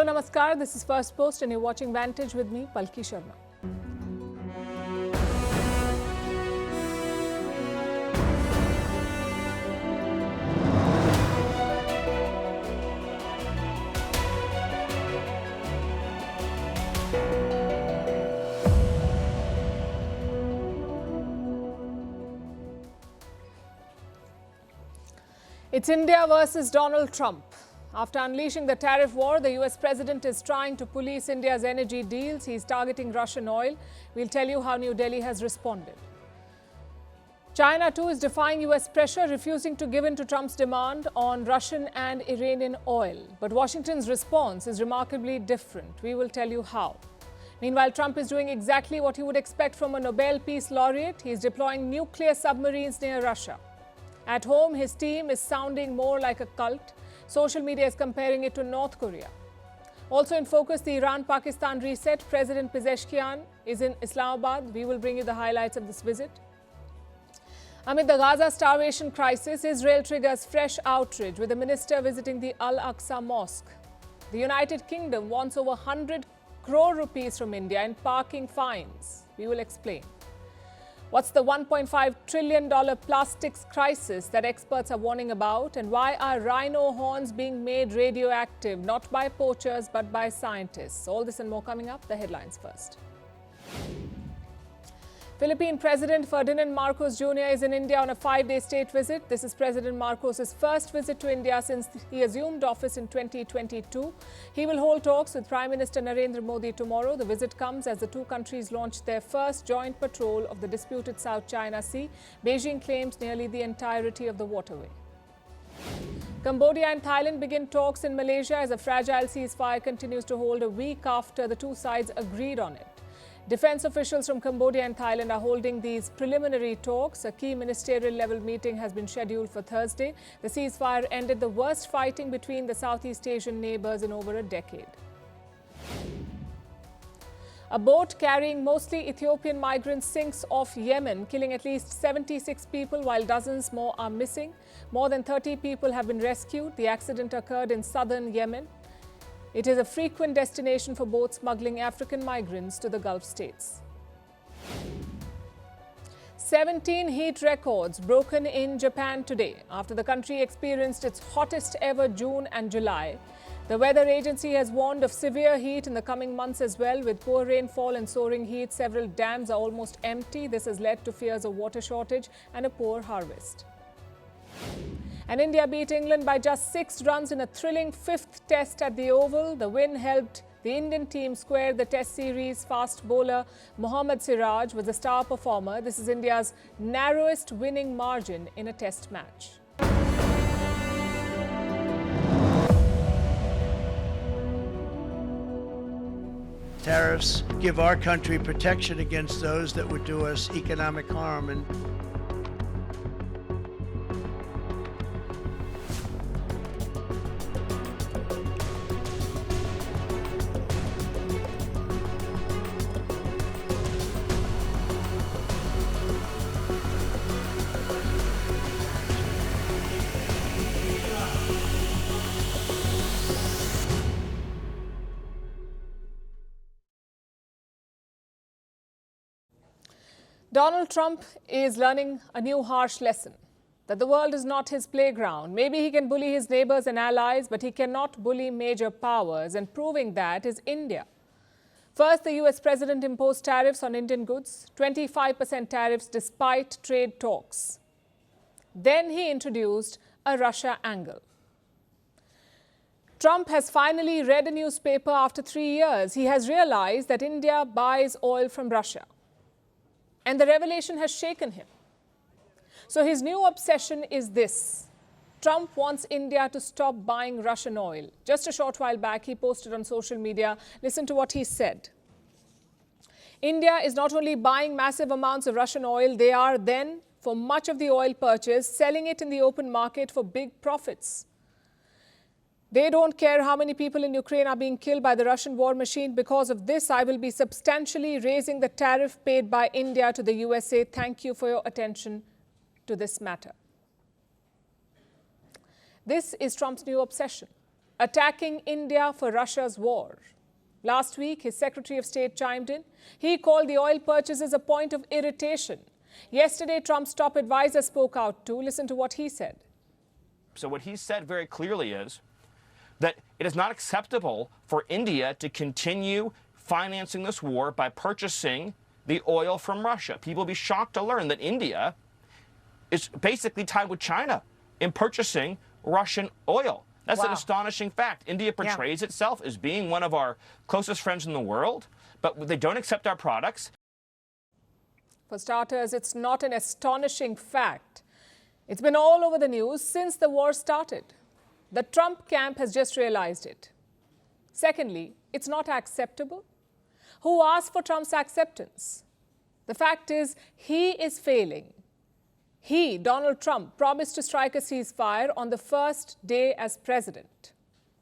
Hello, Namaskar. This is Firstpost and you're watching Vantage with me, Palki Sharma. It's India versus Donald Trump. After unleashing the tariff war, the US president is trying to police India's energy deals. He's targeting Russian oil. We'll tell you how New Delhi has responded. China too is defying US pressure, refusing to give in to Trump's demand on Russian and Iranian oil. But Washington's response is remarkably different. We will tell you how. Meanwhile, Trump is doing exactly what he would expect from a Nobel Peace Laureate. He's deploying nuclear submarines near Russia. At home, his team is sounding more like a cult. Social media is comparing it to North Korea. Also in focus, the Iran-Pakistan reset. President Pezeshkian is in Islamabad. We will bring you the highlights of this visit. Amid the Gaza starvation crisis, Israel triggers fresh outrage with the minister visiting the Al-Aqsa Mosque. The United Kingdom wants over 100 crore rupees from India in parking fines. We will explain. What's the $1.5 trillion plastics crisis that experts are warning about? And why are rhino horns being made radioactive, not by poachers, but by scientists? All this and more coming up. The headlines first. Philippine President Ferdinand Marcos Jr. is in India on a 5-day state visit. This is President Marcos' first visit to India since he assumed office in 2022. He will hold talks with Prime Minister Narendra Modi tomorrow. The visit comes as the two countries launched their first joint patrol of the disputed South China Sea. Beijing claims nearly the entirety of the waterway. Cambodia and Thailand begin talks in Malaysia as a fragile ceasefire continues to hold a week after the two sides agreed on it. Defense officials from Cambodia and Thailand are holding these preliminary talks. A key ministerial level meeting has been scheduled for Thursday. The ceasefire ended the worst fighting between the Southeast Asian neighbors in over a decade. A boat carrying mostly Ethiopian migrants sinks off Yemen, killing at least 76 people while dozens more are missing. More than 30 people have been rescued. The accident occurred in southern Yemen. It is a frequent destination for boats smuggling African migrants to the Gulf states. 17 heat records broken in Japan today after the country experienced its hottest ever June and July. The weather agency has warned of severe heat in the coming months as well. With poor rainfall and soaring heat, several dams are almost empty. This has led to fears of water shortage and a poor harvest. And India beat England by just 6 runs in a thrilling 5th test at the Oval. The win helped the Indian team square the test series. Fast bowler Mohammad Siraj was the star performer. This is India's narrowest winning margin in a test match. Tariffs give our country protection against those that would do us economic harm. And Donald Trump is learning a new harsh lesson, that the world is not his playground. Maybe he can bully his neighbors and allies, but he cannot bully major powers, and proving that is India. First, the US president imposed tariffs on Indian goods, 25% tariffs despite trade talks. Then he introduced a Russia angle. Trump has finally read a newspaper after 3 years. He has realized that India buys oil from Russia. And the revelation has shaken him. So his new obsession is this. Trump wants India to stop buying Russian oil. Just a short while back, he posted on social media. Listen to what he said. India is not only buying massive amounts of Russian oil, they are then, for much of the oil purchase, selling it in the open market for big profits. They don't care how many people in Ukraine are being killed by the Russian war machine. Because of this, I will be substantially raising the tariff paid by India to the USA. Thank you for your attention to this matter. This is Trump's new obsession. attacking India for Russia's war. Last week, his Secretary of State chimed in. He called the oil purchases a point of irritation. Yesterday, Trump's top advisor spoke out too. Listen to what he said. So what he said very clearly is that it is not acceptable for India to continue financing this war by purchasing the oil from Russia. People will be shocked to learn that India is basically tied with China in purchasing Russian oil. That's an astonishing fact. India portrays itself as being one of our closest friends in the world, but they don't accept our products. For starters, it's not an astonishing fact. It's been all over the news since the war started. The Trump camp has just realized it. Secondly, it's not acceptable. Who asked for Trump's acceptance? The fact is, he is failing. He, Donald Trump, promised to strike a ceasefire on the first day as president.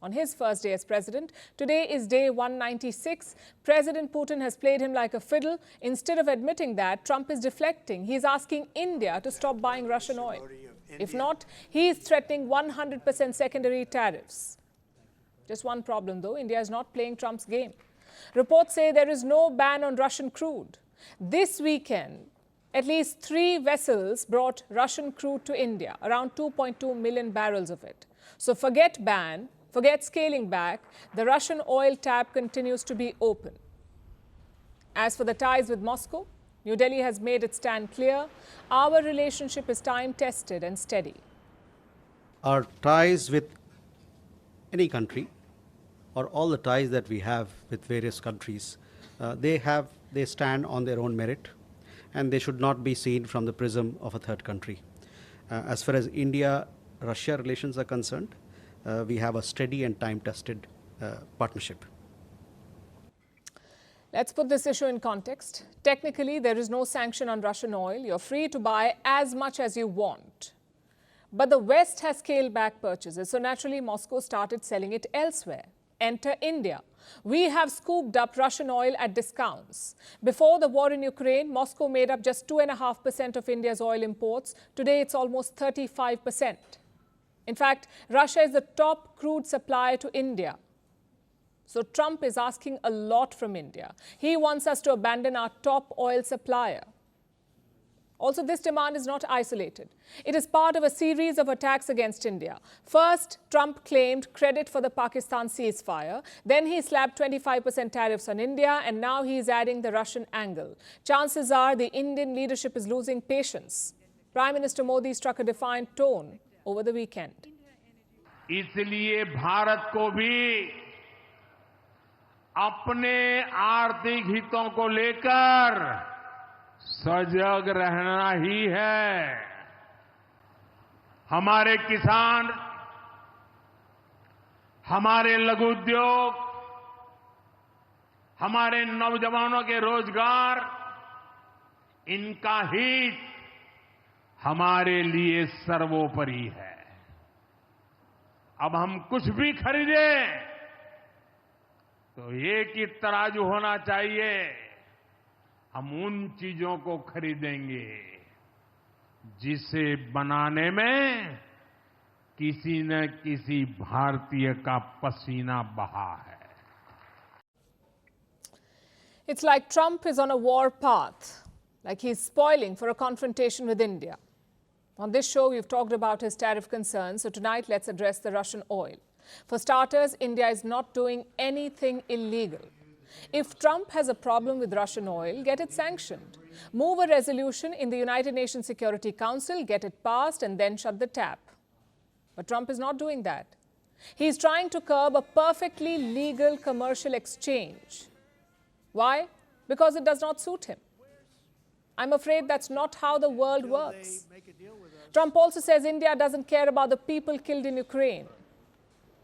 On his first day as president, today is day 196. President Putin has played him like a fiddle. Instead of admitting that, Trump is deflecting. He's asking India to stop buying Russian oil. If not, he is threatening 100% secondary tariffs. Just one problem, though. India is not playing Trump's game. Reports say there is no ban on Russian crude. This weekend, at least 3 vessels brought Russian crude to India, around 2.2 million barrels of it. So forget ban, forget scaling back, the Russian oil tap continues to be open. As for the ties with Moscow, New Delhi has made its stand clear. Our relationship is time-tested and steady. Our ties with any country, or all the ties that we have with various countries, they stand on their own merit, and they should not be seen from the prism of a third country. As far as India-Russia relations are concerned, we have a steady and time-tested partnership. Let's put this issue in context. Technically, there is no sanction on Russian oil. You're free to buy as much as you want. But the West has scaled back purchases, so naturally Moscow started selling it elsewhere. Enter India. We have scooped up Russian oil at discounts. Before the war in Ukraine, Moscow made up just 2.5% of India's oil imports. Today, it's almost 35%. In fact, Russia is the top crude supplier to India. So Trump is asking a lot from India. He wants us to abandon our top oil supplier. Also, this demand is not isolated. It is part of a series of attacks against India. First, Trump claimed credit for the Pakistan ceasefire. Then he slapped 25% tariffs on India, and now he is adding the Russian angle. Chances are the Indian leadership is losing patience. Prime Minister Modi struck a defiant tone over the weekend. इसलिए भारत को भी अपने आर्थिक हितों को लेकर सजग रहना ही है। हमारे किसान, हमारे लघु उद्योग, हमारे नौजवानों के रोजगार, इनका हित हमारे लिए सर्वोपरि है। अब हम कुछ भी खरीदें तो एक ही तराजू होना चाहिए। हम उन चीजों को खरीदेंगे जिसे बनाने में किसी न किसी भारतीय का पसीना बहा है। It's like Trump is on a war path, like he's spoiling for a confrontation with India. On this show, we've talked about his tariff concerns, so tonight let's address the Russian oil. For starters, India is not doing anything illegal. If Trump has a problem with Russian oil, get it sanctioned. Move a resolution in the United Nations Security Council, get it passed, and then shut the tap. But Trump is not doing that. He's trying to curb a perfectly legal commercial exchange. Why? Because it does not suit him. I'm afraid that's not how the world works. Trump also says India doesn't care about the people killed in Ukraine.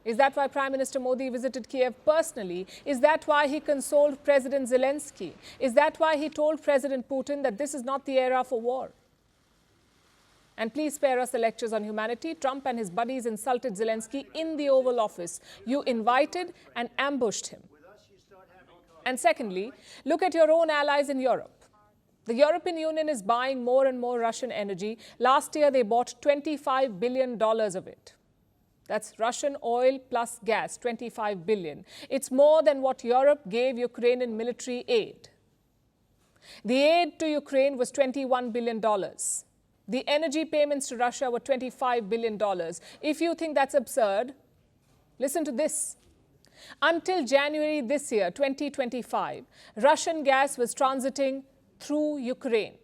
Is that why Prime Minister Modi visited Kiev personally? Is that why he consoled President Zelensky? Is that why he told President Putin that this is not the era for war? And please spare us the lectures on humanity. Trump and his buddies insulted Zelensky in the Oval Office. You invited and ambushed him. And secondly, look at your own allies in Europe. The European Union is buying more and more Russian energy. Last year, they bought $25 billion of it. That's Russian oil plus gas, 25 billion. It's more than what Europe gave Ukraine in military aid. The aid to Ukraine was $21 billion. The energy payments to Russia were $25 billion. If you think that's absurd, listen to this. Until January this year, 2025, Russian gas was transiting through Ukraine.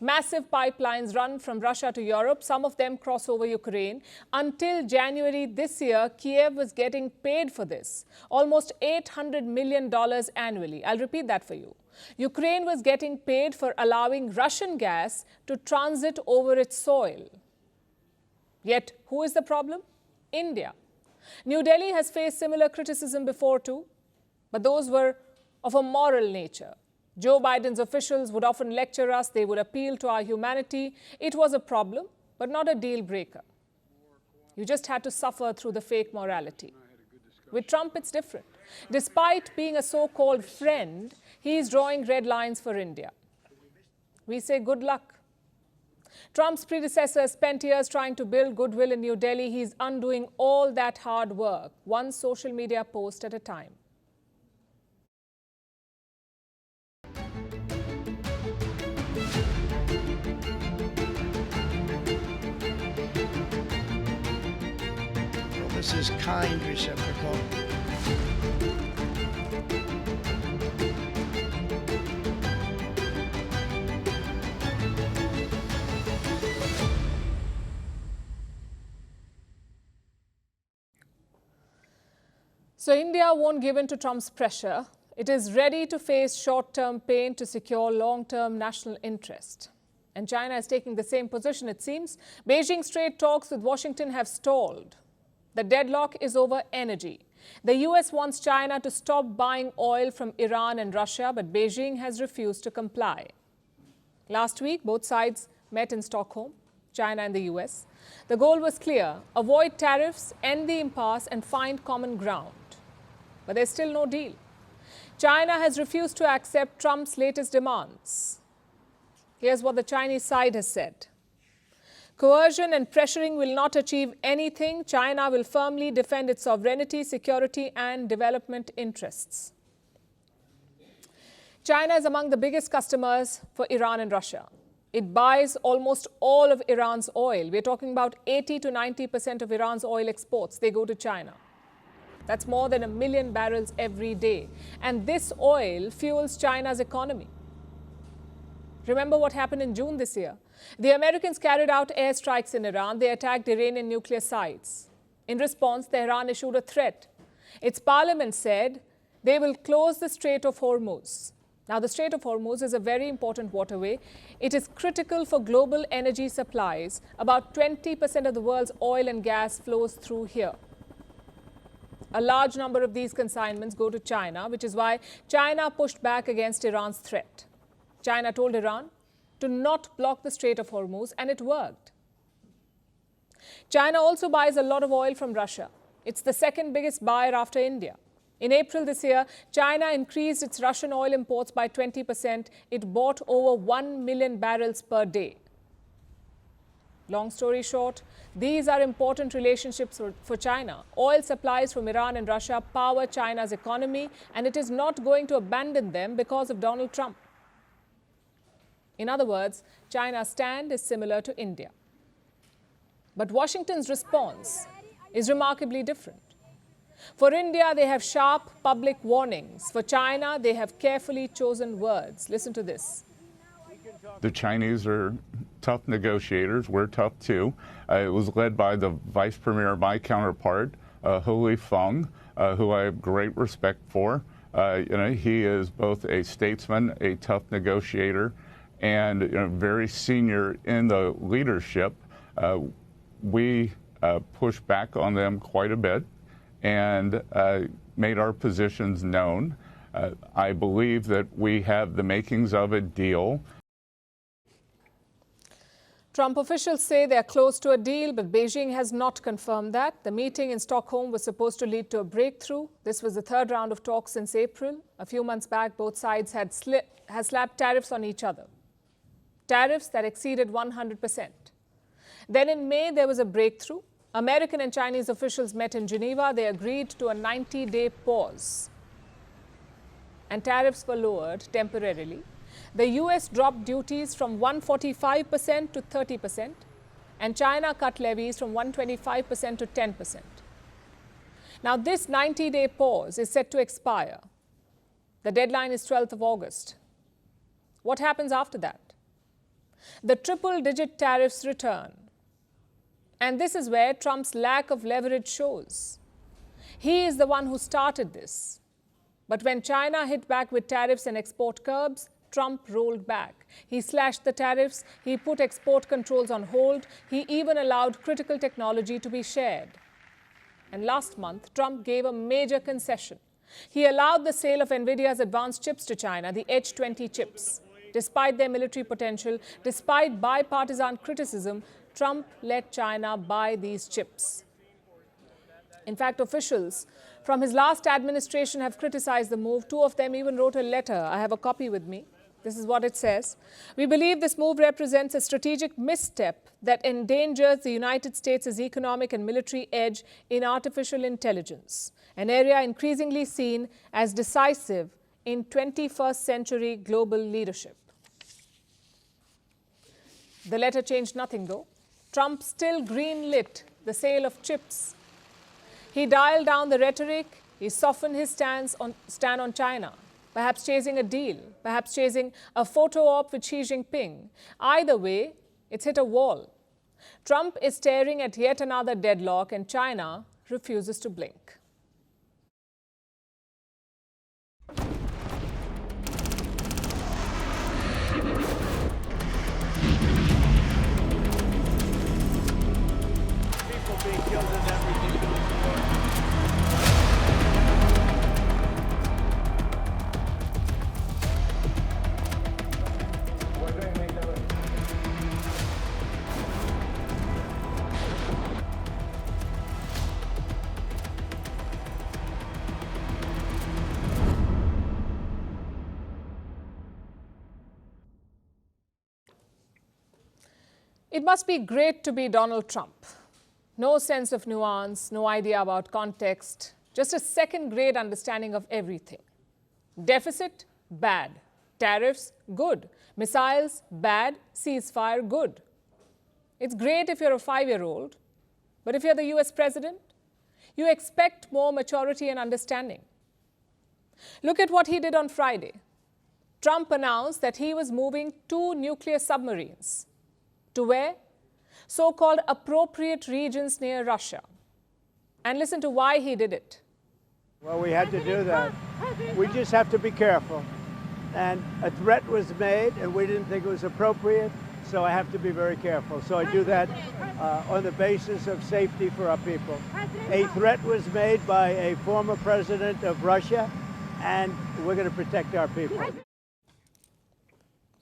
Massive pipelines run from Russia to Europe. Some of them cross over Ukraine. Until January this year, Kiev was getting paid for this, almost $800 million annually. I'll repeat that for you. Ukraine was getting paid for allowing Russian gas to transit over its soil. Yet, who is the problem? India. New Delhi has faced similar criticism before too, but those were of a moral nature. Joe Biden's officials would often lecture us, they would appeal to our humanity. It was a problem, but not a deal breaker. You just had to suffer through the fake morality. With Trump, it's different. Despite being a so-called friend, he is drawing red lines for India. We say good luck. Trump's predecessor spent years trying to build goodwill in New Delhi. He's undoing all that hard work, one social media post at a time. This is kind reciprocal. So India won't give in to Trump's pressure. It is ready to face short-term pain to secure long-term national interest. And China is taking the same position, it seems. Beijing's trade talks with Washington have stalled. The deadlock is over energy. The US wants China to stop buying oil from Iran and Russia, but Beijing has refused to comply. Last week, both sides met in Stockholm, China and the US. The goal was clear: avoid tariffs, end the impasse, and find common ground. But there's still no deal. China has refused to accept Trump's latest demands. Here's what the Chinese side has said. Coercion and pressuring will not achieve anything. China will firmly defend its sovereignty, security, and development interests. China is among the biggest customers for Iran and Russia. It buys almost all of Iran's oil. We're talking about 80 to 90% of Iran's oil exports. They go to China. That's more than 1 million barrels every day. And this oil fuels China's economy. Remember what happened in June this year? The Americans carried out airstrikes in Iran. They attacked Iranian nuclear sites. In response, Tehran issued a threat. Its parliament said they will close the Strait of Hormuz. Now, the Strait of Hormuz is a very important waterway. It is critical for global energy supplies. About 20% of the world's oil and gas flows through here. A large number of these consignments go to China, which is why China pushed back against Iran's threat. China told Iran to not block the Strait of Hormuz, and it worked. China also buys a lot of oil from Russia. It's the second biggest buyer after India. In April this year, China increased its Russian oil imports by 20%. It bought over 1 million barrels per day. Long story short, these are important relationships for China. Oil supplies from Iran and Russia power China's economy, and it is not going to abandon them because of Donald Trump. In other words, China's stand is similar to India. But Washington's response is remarkably different. For India, they have sharp public warnings. For China, they have carefully chosen words. Listen to this. The Chinese are tough negotiators. We're tough too. It was led by the vice premier, my counterpart, Hu Feng, who I have great respect for. He is both a statesman, a tough negotiator, and very senior in the leadership. We pushed back on them quite a bit and made our positions known. I believe that we have the makings of a deal. Trump officials say they are close to a deal, but Beijing has not confirmed that. The meeting in Stockholm was supposed to lead to a breakthrough. This was the third round of talks since April. A few months back, both sides had slapped tariffs on each other. Tariffs that exceeded 100%. Then in May, there was a breakthrough. American and Chinese officials met in Geneva. They agreed to a 90-day pause. And tariffs were lowered temporarily. The US dropped duties from 145% to 30%, and China cut levies from 125% to 10%. Now, this 90-day pause is set to expire. The deadline is 12th of August. What happens after that? The triple-digit tariffs return. And this is where Trump's lack of leverage shows. He is the one who started this. But when China hit back with tariffs and export curbs, Trump rolled back. He slashed the tariffs, he put export controls on hold, he even allowed critical technology to be shared. And last month, Trump gave a major concession. He allowed the sale of NVIDIA's advanced chips to China, the H20 chips. Despite their military potential, despite bipartisan criticism, Trump let China buy these chips. In fact, officials from his last administration have criticized the move. Two of them even wrote a letter. I have a copy with me. This is what it says. We believe this move represents a strategic misstep that endangers the United States' economic and military edge in artificial intelligence, an area increasingly seen as decisive in 21st century global leadership. The letter changed nothing, though. Trump still greenlit the sale of chips. He dialed down the rhetoric. He softened his stand on China, perhaps chasing a deal, perhaps chasing a photo op with Xi Jinping. Either way, it's hit a wall. Trump is staring at yet another deadlock, and China refuses to blink. People being killed in that ridiculous war. It must be great to be Donald Trump. No sense of nuance, no idea about context, just a second-grade understanding of everything. Deficit, bad. Tariffs, good. Missiles, bad. Ceasefire, good. It's great if you're a 5-year-old, but if you're the US president, you expect more maturity and understanding. Look at what he did on Friday. Trump announced that he was moving 2 nuclear submarines. To where? So-called appropriate regions near Russia. And listen to why he did it. Well, we had to do that. We just have to be careful. And a threat was made, and we didn't think it was appropriate, so I have to be very careful. So I do that on the basis of safety for our people. A threat was made by a former president of Russia, and we're going to protect our people.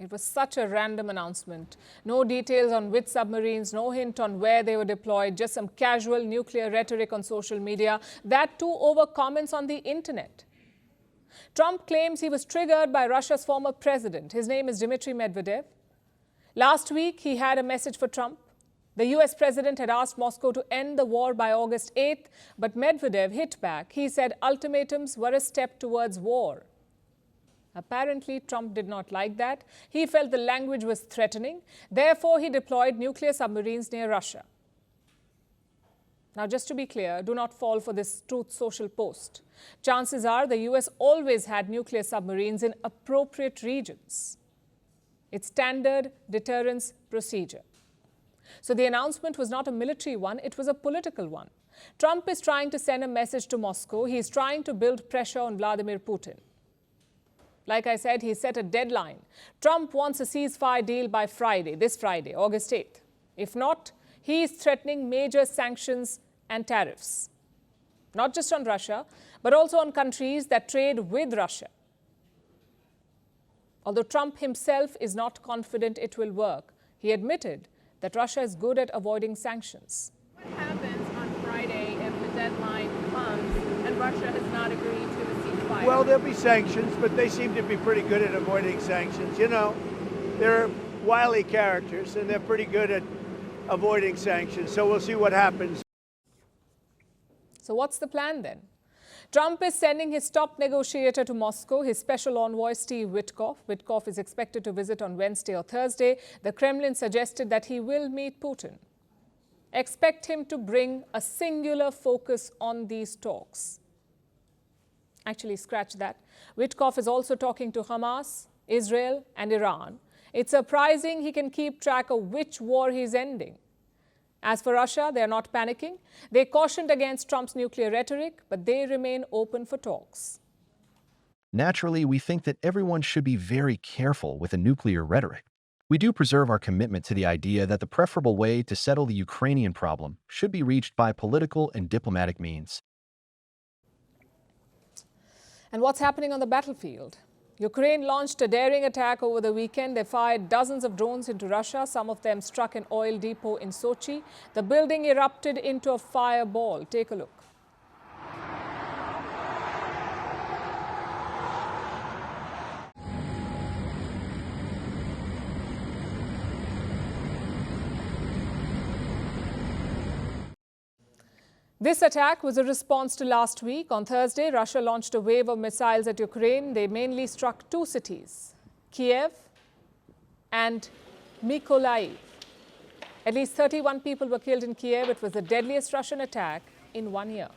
It was such a random announcement. No details on which submarines, no hint on where they were deployed, just some casual nuclear rhetoric on social media, that too over comments on the internet. Trump claims he was triggered by Russia's former president. His name is Dmitry Medvedev. Last week, he had a message for Trump. The US president had asked Moscow to end the war by August 8th, but Medvedev hit back. He said ultimatums were a step towards war. Apparently, Trump did not like that. He felt the language was threatening. Therefore, he deployed nuclear submarines near Russia. Now, just to be clear, do not fall for this Truth Social post. Chances are the US always had nuclear submarines in appropriate regions. It's standard deterrence procedure. So the announcement was not a military one, it was a political one. Trump is trying to send a message to Moscow. He's trying to build pressure on Vladimir Putin. Like I said, he set a deadline. Trump wants a ceasefire deal by Friday, this Friday, August 8th. If not, he is threatening major sanctions and tariffs. Not just on Russia, but also on countries that trade with Russia. Although Trump himself is not confident it will work, he admitted that Russia is good at avoiding sanctions. What happens on Friday if the deadline comes and Russia has not agreed to a ceasefire? Well, there'll be sanctions, but they seem to be pretty good at avoiding sanctions. You know, they're wily characters, and they're pretty good at avoiding sanctions, so we'll see what happens. So what's the plan then? Trump is sending his top negotiator to Moscow, his special envoy Steve Witkoff. Witkoff is expected to visit on Wednesday or Thursday. The Kremlin suggested that he will meet Putin. Expect him to bring a singular focus on these talks. Actually, scratch that. Witkoff is also talking to Hamas, Israel and Iran. It's surprising he can keep track of which war he's ending. As for Russia, they are not panicking. They cautioned against Trump's nuclear rhetoric, but they remain open for talks. Naturally, we think that everyone should be very careful with a nuclear rhetoric. We do preserve our commitment to the idea that the preferable way to settle the Ukrainian problem should be reached by political and diplomatic means. And what's happening on the battlefield? Ukraine launched a daring attack over the weekend. They fired dozens of drones into Russia. Some of them struck an oil depot in Sochi. The building erupted into a fireball. Take a look. This attack was a response to last week. On Thursday, Russia launched a wave of missiles at Ukraine. They mainly struck two cities, Kiev and Mykolaiv. At least 31 people were killed in Kiev. It was the deadliest Russian attack in 1 year.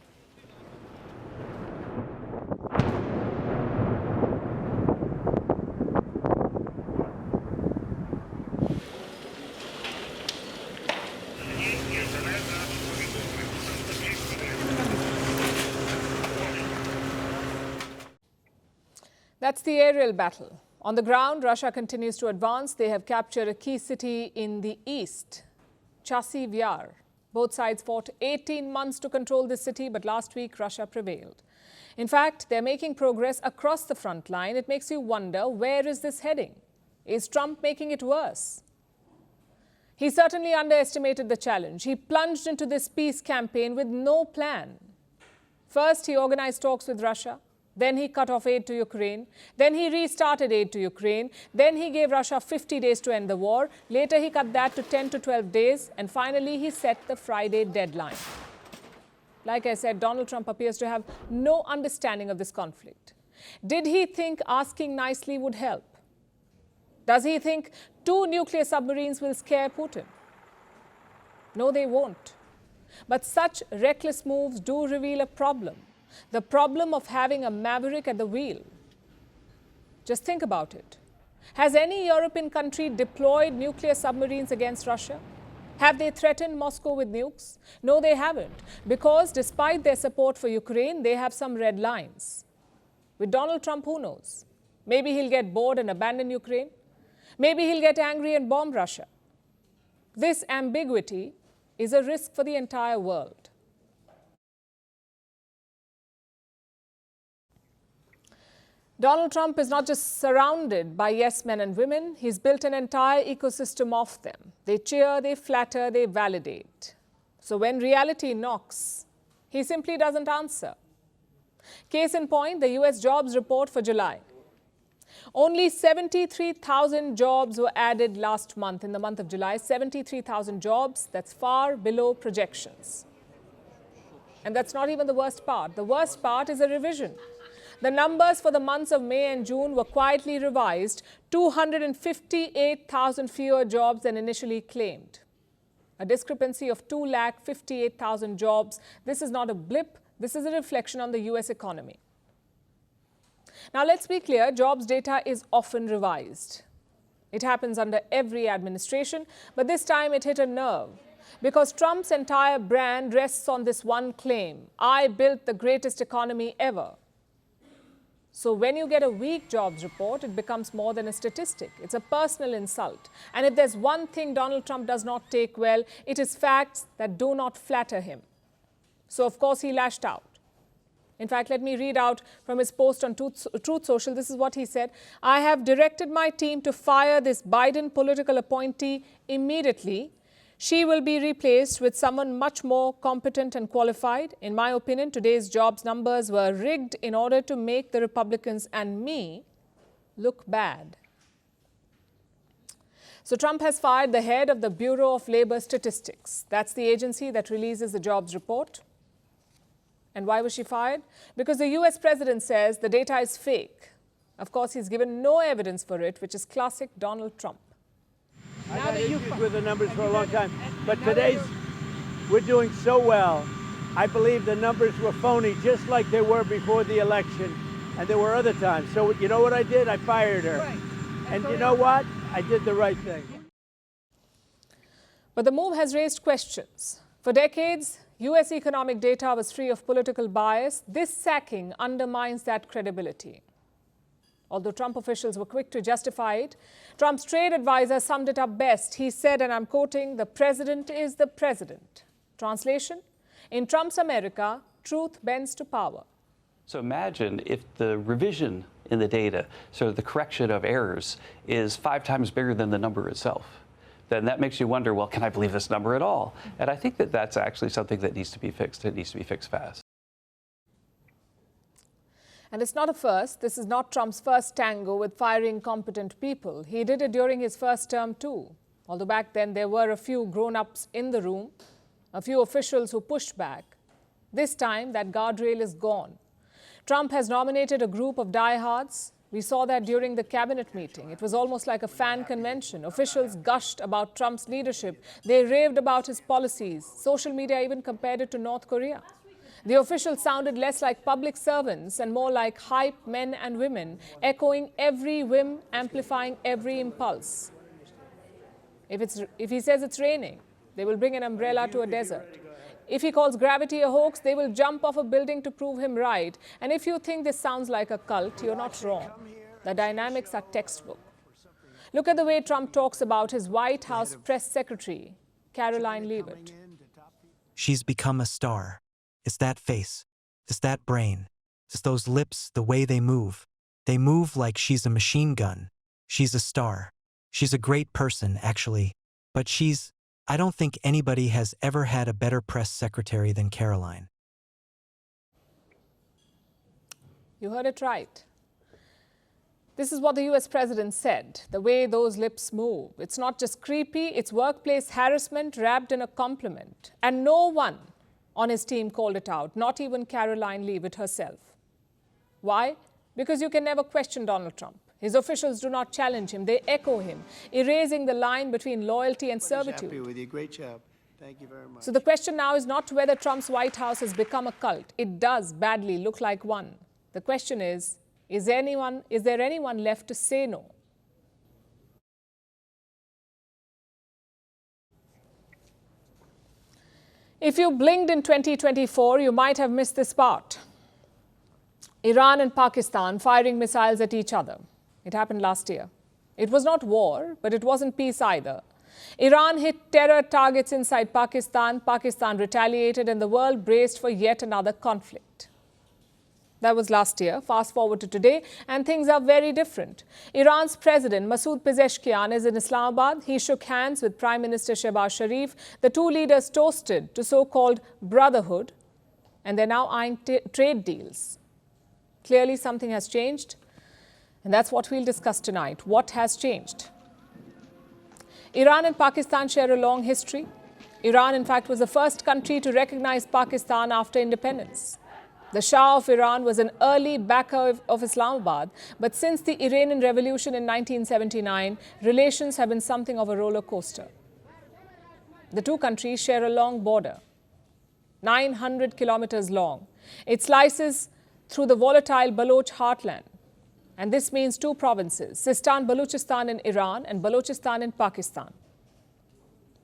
That's the aerial battle. On the ground, Russia continues to advance. They have captured a key city in the east, Chasiv Yar. Both sides fought 18 months to control this city, but last week Russia prevailed. In fact, they're making progress across the front line. It makes you wonder, where is this heading? Is Trump making it worse? He certainly underestimated the challenge. He plunged into this peace campaign with no plan. First, he organized talks with Russia. Then he cut off aid to Ukraine. Then he restarted aid to Ukraine. Then he gave Russia 50 days to end the war. Later, he cut that to 10 to 12 days. And finally, he set the Friday deadline. Like I said, Donald Trump appears to have no understanding of this conflict. Did he think asking nicely would help? Does he think 2 nuclear submarines will scare Putin? No, they won't. But such reckless moves do reveal a problem. The problem of having a maverick at the wheel. Just think about it. Has any European country deployed nuclear submarines against Russia? Have they threatened Moscow with nukes? No, they haven't. Because despite their support for Ukraine, they have some red lines. With Donald Trump, who knows? Maybe he'll get bored and abandon Ukraine. Maybe he'll get angry and bomb Russia. This ambiguity is a risk for the entire world. Donald Trump is not just surrounded by yes men and women, he's built an entire ecosystem of them. They cheer, they flatter, they validate. So when reality knocks, he simply doesn't answer. Case in point, the US jobs report for July. Only 73,000 jobs were added last month, in the month of July. 73,000 jobs, that's far below projections. And that's not even the worst part. The worst part is a revision. The numbers for the months of May and June were quietly revised, 258,000 fewer jobs than initially claimed. A discrepancy of 258,000 jobs. This is not a blip, this is a reflection on the US economy. Now let's be clear, jobs data is often revised. It happens under every administration, but this time it hit a nerve. Because Trump's entire brand rests on this one claim: I built the greatest economy ever. So when you get a weak jobs report, it becomes more than a statistic. It's a personal insult. And if there's one thing Donald Trump does not take well, it is facts that do not flatter him. So of course he lashed out. In fact, let me read out from his post on Truth Social. This is what he said: I have directed my team to fire this Biden political appointee immediately. She will be replaced with someone much more competent and qualified. In my opinion, today's jobs numbers were rigged in order to make the Republicans and me look bad. So Trump has fired the head of the Bureau of Labor Statistics. That's the agency that releases the jobs report. And why was she fired? Because the US president says the data is fake. Of course, he's given no evidence for it, which is classic Donald Trump. I've had issues with the numbers for a long time, but we're doing so well. I believe the numbers were phony, just like they were before the election, and there were other times. So you know what I did? I fired her. And you know what? I did the right thing. But the move has raised questions. For decades, US economic data was free of political bias. This sacking undermines that credibility. Although Trump officials were quick to justify it, Trump's trade advisor summed it up best. He said, and I'm quoting, "The president is the president." Translation: in Trump's America, truth bends to power. So imagine if the revision in the data, so the correction of errors, is 5 times bigger than the number itself. Then that makes you wonder, well, can I believe this number at all? And I think that that's actually something that needs to be fixed. It needs to be fixed fast. And it's not a first. This is not Trump's first tango with firing competent people. He did it during his first term too. Although back then there were a few grown-ups in the room, a few officials who pushed back. This time that guardrail is gone. Trump has nominated a group of diehards. We saw that during the cabinet meeting. It was almost like a fan convention. Officials gushed about Trump's leadership. They raved about his policies. Social media even compared it to North Korea. The officials sounded less like public servants and more like hype men and women, echoing every whim, amplifying every impulse. If he says it's raining, they will bring an umbrella to a desert. If he calls gravity a hoax, they will jump off a building to prove him right. And if you think this sounds like a cult, you're not wrong. The dynamics are textbook. Look at the way Trump talks about his White House press secretary, Caroline Leavitt. She's become a star. It's that face. It's that brain. It's those lips, the way they move. They move like she's a machine gun. She's a star. She's a great person, actually. But I don't think anybody has ever had a better press secretary than Caroline. You heard it right. This is what the US president said, the way those lips move. It's not just creepy, it's workplace harassment wrapped in a compliment. And no one on his team called it out, not even Caroline Leavitt herself. Why? Because you can never question Donald Trump. His officials do not challenge him, they echo him, erasing the line between loyalty and servitude. Happy with you. Great job. Thank you very much. So the question now is not whether Trump's White House has become a cult. It does badly look like one. The question is there anyone left to say no? If you blinked in 2024, you might have missed this part. Iran and Pakistan firing missiles at each other. It happened last year. It was not war, but it wasn't peace either. Iran hit terror targets inside Pakistan. Pakistan retaliated, and the world braced for yet another conflict. That was last year. Fast forward to today, and things are very different. Iran's president, Masoud Pezeshkian, is in Islamabad. He shook hands with Prime Minister Shehbaz Sharif. The two leaders toasted to so-called brotherhood, and they're now eyeing trade deals. Clearly, something has changed, and that's what we'll discuss tonight. What has changed? Iran and Pakistan share a long history. Iran, in fact, was the first country to recognize Pakistan after independence. The Shah of Iran was an early backer of Islamabad, but since the Iranian Revolution in 1979, relations have been something of a roller coaster. The two countries share a long border, 900 kilometers long. It slices through the volatile Baloch heartland. And this means two provinces, Sistan Baluchistan in Iran and Balochistan in Pakistan.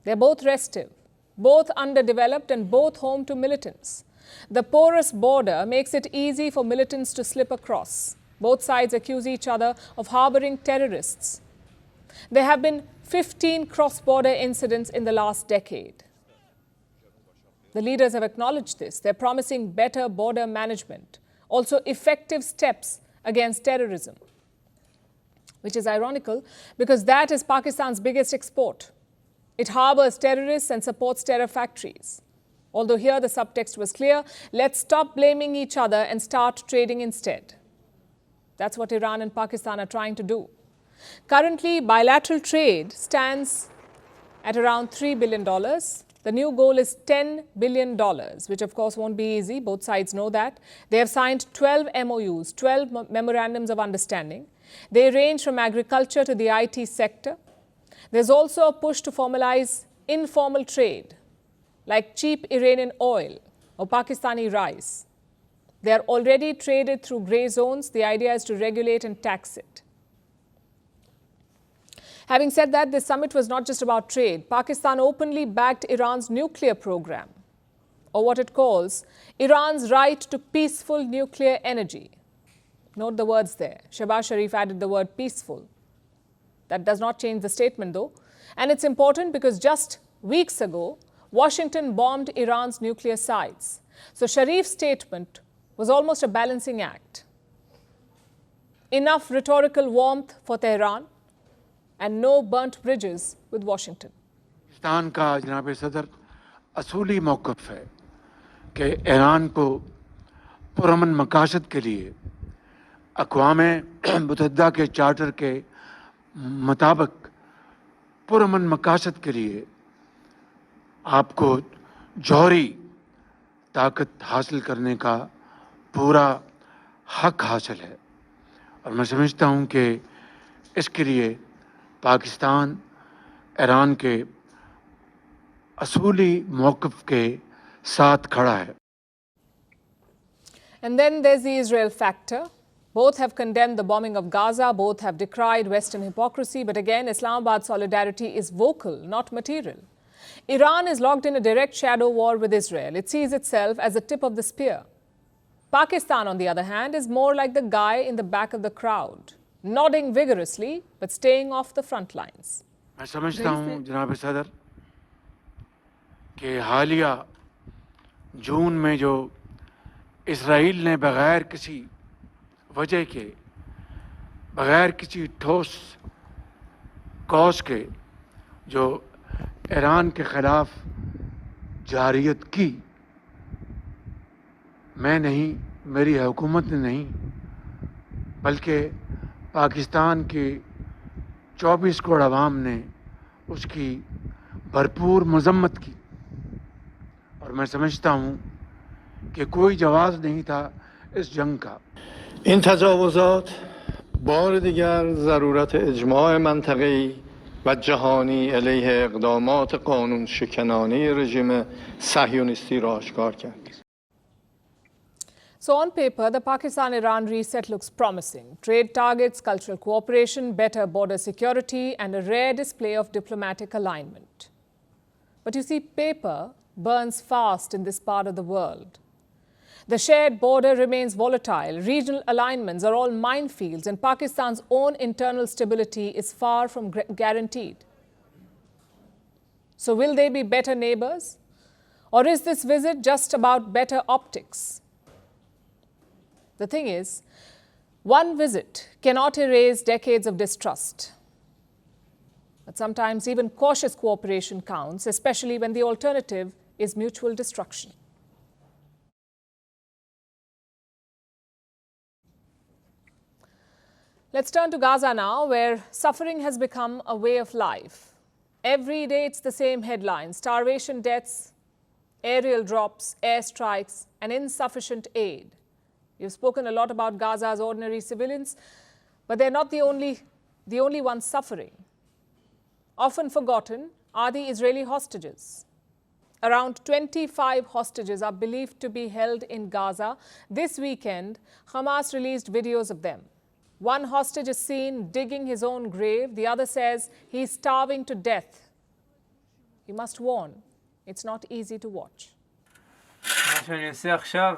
They're both restive, both underdeveloped, and both home to militants. The porous border makes it easy for militants to slip across. Both sides accuse each other of harboring terrorists. There have been 15 cross-border incidents in the last decade. The leaders have acknowledged this. They're promising better border management, also effective steps against terrorism, which is ironical because that is Pakistan's biggest export. It harbors terrorists and supports terror factories. Although here the subtext was clear, let's stop blaming each other and start trading instead. That's what Iran and Pakistan are trying to do. Currently, bilateral trade stands at around $3 billion. The new goal is $10 billion, which of course won't be easy. Both sides know that. They have signed 12 MOUs, 12 memorandums of understanding. They range from agriculture to the IT sector. There's also a push to formalize informal trade, like cheap Iranian oil or Pakistani rice. They are already traded through grey zones. The idea is to regulate and tax it. Having said that, this summit was not just about trade. Pakistan openly backed Iran's nuclear program, or what it calls Iran's right to peaceful nuclear energy. Note the words there. Shehbaz Sharif added the word peaceful. That does not change the statement, though. And it's important because just weeks ago, Washington bombed Iran's nuclear sites. So Sharif's statement was almost a balancing act. Enough rhetorical warmth for Tehran and no burnt bridges with Washington. Pakistan का जनाब सदर असूली मौक़िफ़ है कि Iran को पुरअमन मकासद के लिए अक़वाम मुत्तहिदा के चार्टर के मुताबिक पुरअमन मकासद के लिए आपको जौहरी ताकत हासिल करने का पूरा हक हासिल है और मैं समझता हूँ कि इसके लिए पाकिस्तान ईरान के असूली मौक़िफ़ के साथ खड़ा है. And then there's the Israel factor. Both have condemned the bombing of Gaza. Both have decried Western hypocrisy. But again, Islamabad's solidarity is vocal, not material. Iran is locked in a direct shadow war with Israel. It sees itself as the tip of the spear. Pakistan, on the other hand, is more like the guy in the back of the crowd, nodding vigorously, but staying off the front lines. मैं समझता हूँ जनाब सदर कि हालिया जून में जो Israel ने बग़ैर किसी वजह के बग़ैर किसी ठोस कॉज के जो ईरान के ख़िलाफ़ जारियत की, मैं नहीं, मेरी हुकूमत ने नहीं, बल्कि पाकिस्तान के 24 करोड़ अवाम ने उसकी भरपूर मज़म्मत की और मैं समझता हूँ कि कोई जवाब नहीं था इस जंग का. این تجاوزات بار دیگر ضرورت اجماع منطقه‌ای و جهانی علیه اقدامات قانون شکنانه رژیم صهیونیستی را آشکار کرد. So on paper, the Pakistan-Iran reset looks promising. Trade targets, cultural cooperation, better border security, and a rare display of diplomatic alignment. But you see, paper burns fast in this part of the world. The shared border remains volatile. Regional alignments are all minefields, and Pakistan's own internal stability is far from guaranteed. So will they be better neighbors? Or is this visit just about better optics? The thing is, one visit cannot erase decades of distrust. But sometimes even cautious cooperation counts, especially when the alternative is mutual destruction. Let's turn to Gaza now, where suffering has become a way of life. Every day it's the same headlines: starvation deaths, aerial drops, airstrikes, and insufficient aid. You've spoken a lot about Gaza's ordinary civilians, but they're not the only ones suffering. Often forgotten are the Israeli hostages. Around 25 hostages are believed to be held in Gaza. This weekend, Hamas released videos of them. One hostage is seen digging his own grave. The other says he's starving to death. He must warn, it's not easy to watch. מה שאני עושה עכשיו,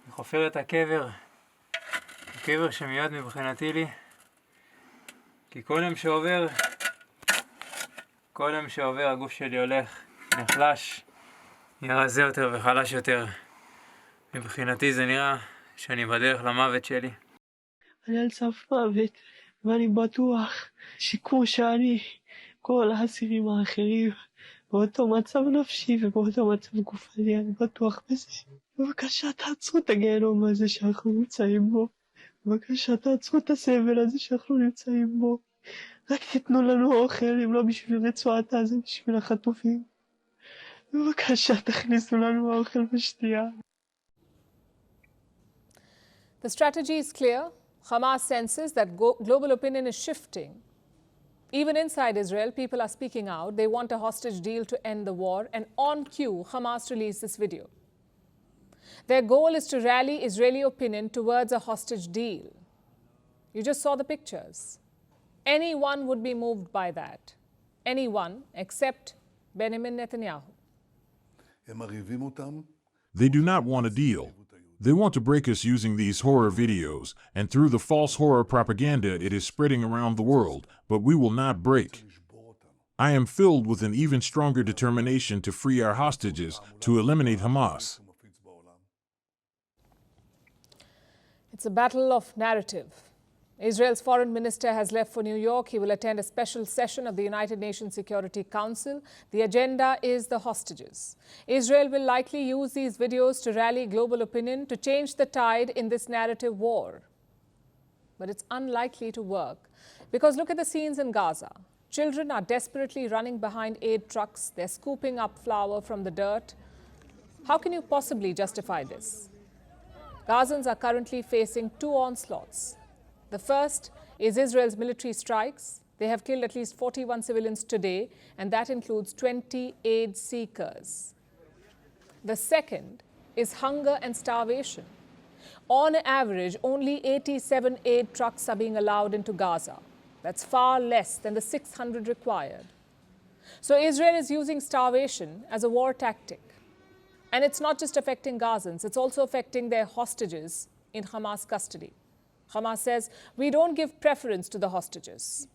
אני חופר את הקבר. הקבר שמיד מבחינתי לי. כי כל יום שעובר הגוף שלי הולך, נחלש, נראה רזה יותר וחלש יותר. מבחינתי זה נראה שאני בדרך למוות שלי. אני על סף מוות, ואני בטוח שכמו שאני, כל האסירים האחרים, באותו מצב נפשי ובאותו מצב גופני, אני בטוח בזה. בבקשה תעצרו את הגיהנום הזה שאנחנו נמצאים בו. בבקשה תעצרו את הסבל הזה שאנחנו נמצאים בו. רק תיתנו לנו אוכל, אם לא בשביל רצועת עזה, בשביל החטופים. בבקשה, תכניסו לנו אוכל ושתייה. The strategy is clear. Hamas senses that global opinion is shifting. Even inside Israel, people are speaking out. They want a hostage deal to end the war. And on cue, Hamas released this video. Their goal is to rally Israeli opinion towards a hostage deal. You just saw the pictures. Anyone would be moved by that. Anyone except Benjamin Netanyahu. They do not want a deal. They want to break us using these horror videos, and through the false horror propaganda it is spreading around the world, but we will not break. I am filled with an even stronger determination to free our hostages, to eliminate Hamas. It's a battle of narrative. Israel's foreign minister has left for New York. He will attend a special session of the United Nations Security Council. The agenda is the hostages. Israel will likely use these videos to rally global opinion, to change the tide in this narrative war. But it's unlikely to work, because look at the scenes in Gaza. Children are desperately running behind aid trucks. They're scooping up flour from the dirt. How can you possibly justify this? Gazans are currently facing two onslaughts. The first is Israel's military strikes. They have killed at least 41 civilians today, and that includes 20 aid seekers. The second is hunger and starvation. On average, only 87 aid trucks are being allowed into Gaza. That's far less than the 600 required. So Israel is using starvation as a war tactic. And it's not just affecting Gazans, it's also affecting their hostages in Hamas custody. Hamas says, we don't give preference to the hostages.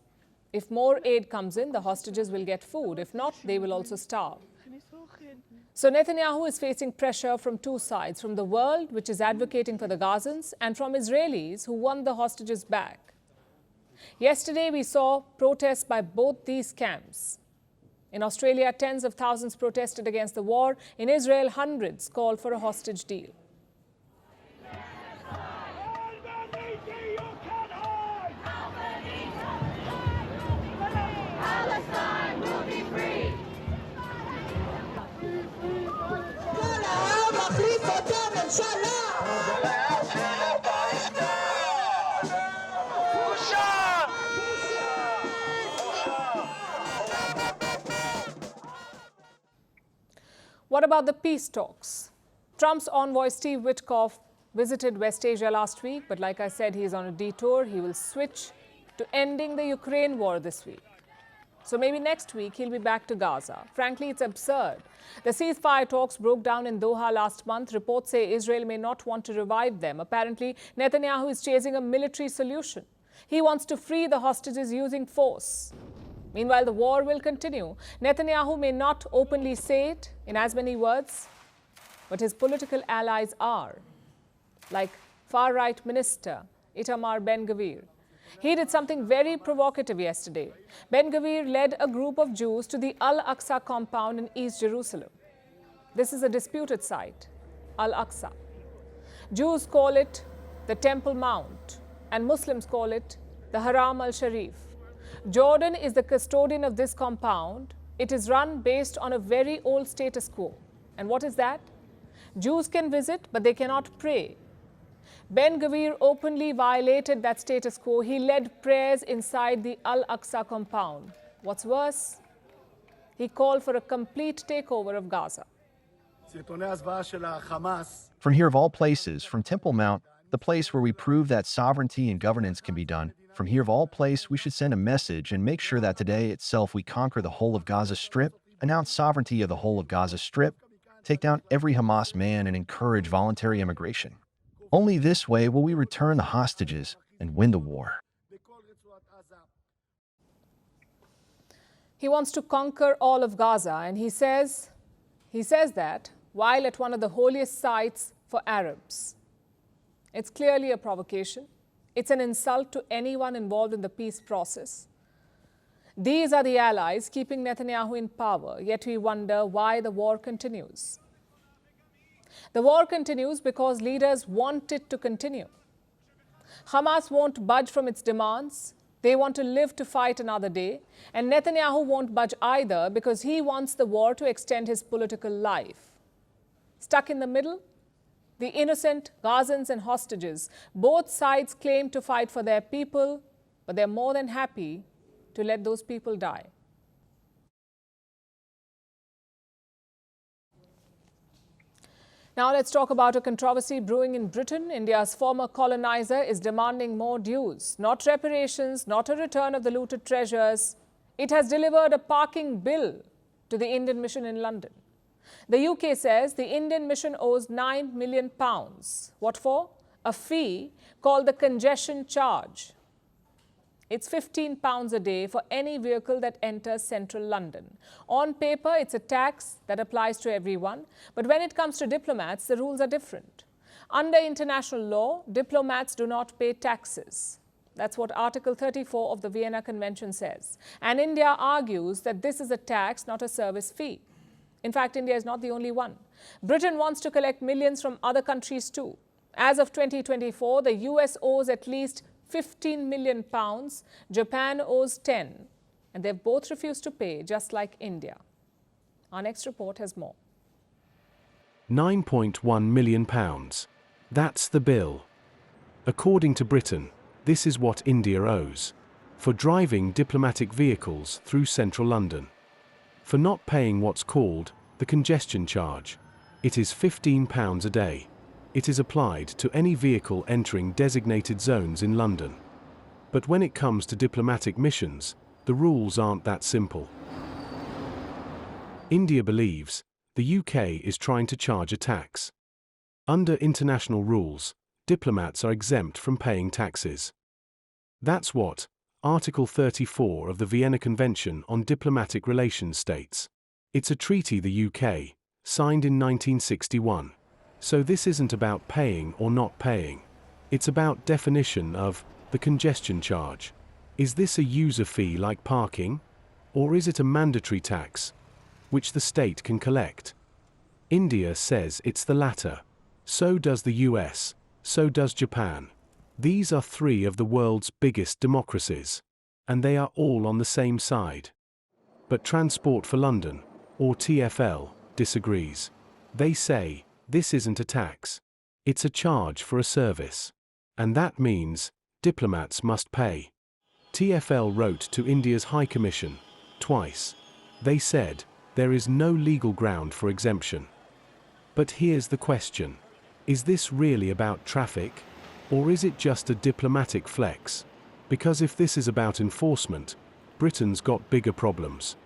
If more aid comes in, the hostages will get food. If not, they will also starve. So Netanyahu is facing pressure from two sides, from the world, which is advocating for the Gazans, and from Israelis who want the hostages back. Yesterday, we saw protests by both these camps. In Australia, tens of thousands protested against the war. In Israel, hundreds called for a hostage deal. What about the peace talks? Trump's envoy Steve Witkoff visited West Asia last week, but like I said, he's on a detour. He will switch to ending the Ukraine war this week. So maybe next week he'll be back to Gaza. Frankly, it's absurd. The ceasefire talks broke down in Doha last month. Reports say Israel may not want to revive them. Apparently, Netanyahu is chasing a military solution. He wants to free the hostages using force. Meanwhile, the war will continue. Netanyahu may not openly say it in as many words, but his political allies are, like far-right minister Itamar Ben-Gvir. He did something very provocative yesterday. Ben-Gvir led a group of Jews to the Al-Aqsa compound in East Jerusalem. This is a disputed site, Al-Aqsa. Jews call it the Temple Mount, and Muslims call it the Haram al-Sharif. Jordan is the custodian of this compound. It is run based on a very old status quo. And what is that? Jews can visit, but they cannot pray. Ben-Gvir openly violated that status quo. He led prayers inside the Al-Aqsa compound. What's worse, he called for a complete takeover of Gaza. From here of all places, from Temple Mount, the place where we prove that sovereignty and governance can be done, from here of all place, we should send a message and make sure that today itself we conquer the whole of Gaza Strip, announce sovereignty of the whole of Gaza Strip, take down every Hamas man and encourage voluntary immigration. Only this way will we return the hostages and win the war. He wants to conquer all of Gaza, and he says that while at one of the holiest sites for Arabs. It's clearly a provocation. It's an insult to anyone involved in the peace process. These are the allies keeping Netanyahu in power, yet we wonder why the war continues. The war continues because leaders want it to continue. Hamas won't budge from its demands. They want to live to fight another day, and Netanyahu won't budge either because he wants the war to extend his political life. Stuck in the middle? The innocent Gazans and hostages. Both sides claim to fight for their people, but they're more than happy to let those people die. Now let's talk about a controversy brewing in Britain. India's former colonizer is demanding more dues, not reparations, not a return of the looted treasures. It has delivered a parking bill to the Indian mission in London. The UK says the Indian mission owes £9 million. What for? A fee called the congestion charge. It's £15 a day for any vehicle that enters central London. On paper, it's a tax that applies to everyone. But when it comes to diplomats, the rules are different. Under international law, diplomats do not pay taxes. That's what Article 34 of the Vienna Convention says. And India argues that this is a tax, not a service fee. In fact, India is not the only one. Britain wants to collect millions from other countries too. As of 2024, the US owes at least £15 million, Japan owes 10, and they've both refused to pay, just like India. Our next report has more. £9.1 million. That's the bill. According to Britain, this is what India owes for driving diplomatic vehicles through central London. For not paying what's called the congestion charge. It is £15 a day. It is applied to any vehicle entering designated zones in London. But when it comes to diplomatic missions, the rules aren't that simple. India believes the UK is trying to charge a tax. Under international rules, diplomats are exempt from paying taxes. That's what Article 34 of the Vienna Convention on Diplomatic Relations states. It's a treaty the UK signed in 1961. So this isn't about paying or not paying. It's about definition of the congestion charge. Is this a user fee like parking? Or is it a mandatory tax, which the state can collect? India says it's the latter. So does the US. So does Japan. These are three of the world's biggest democracies. And they are all on the same side. But Transport for London, or TfL, disagrees. They say, this isn't a tax. It's a charge for a service. And that means diplomats must pay. TfL wrote to India's High Commission twice. They said there is no legal ground for exemption. But here's the question. Is this really about traffic? Or is it just a diplomatic flex? Because if this is about enforcement, Britain's got bigger problems.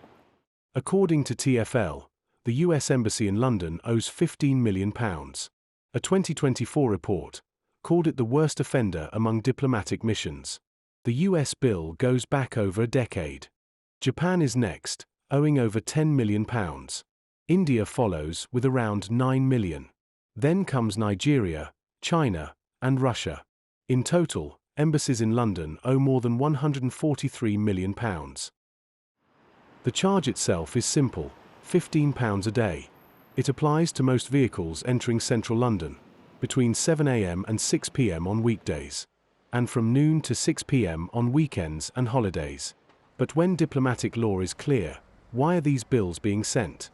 According to TfL, the US Embassy in London owes £15 million. A 2024 report called it the worst offender among diplomatic missions. The US bill goes back over a decade. Japan is next, owing over £10 million. India follows with around £9 million. Then comes Nigeria, China, and Russia. In total, embassies in London owe more than £143 million. The charge itself is simple. £15 a day. It applies to most vehicles entering central London, between 7 a.m. and 6 p.m. on weekdays, and from noon to 6 p.m. on weekends and holidays. But when diplomatic law is clear, why are these bills being sent?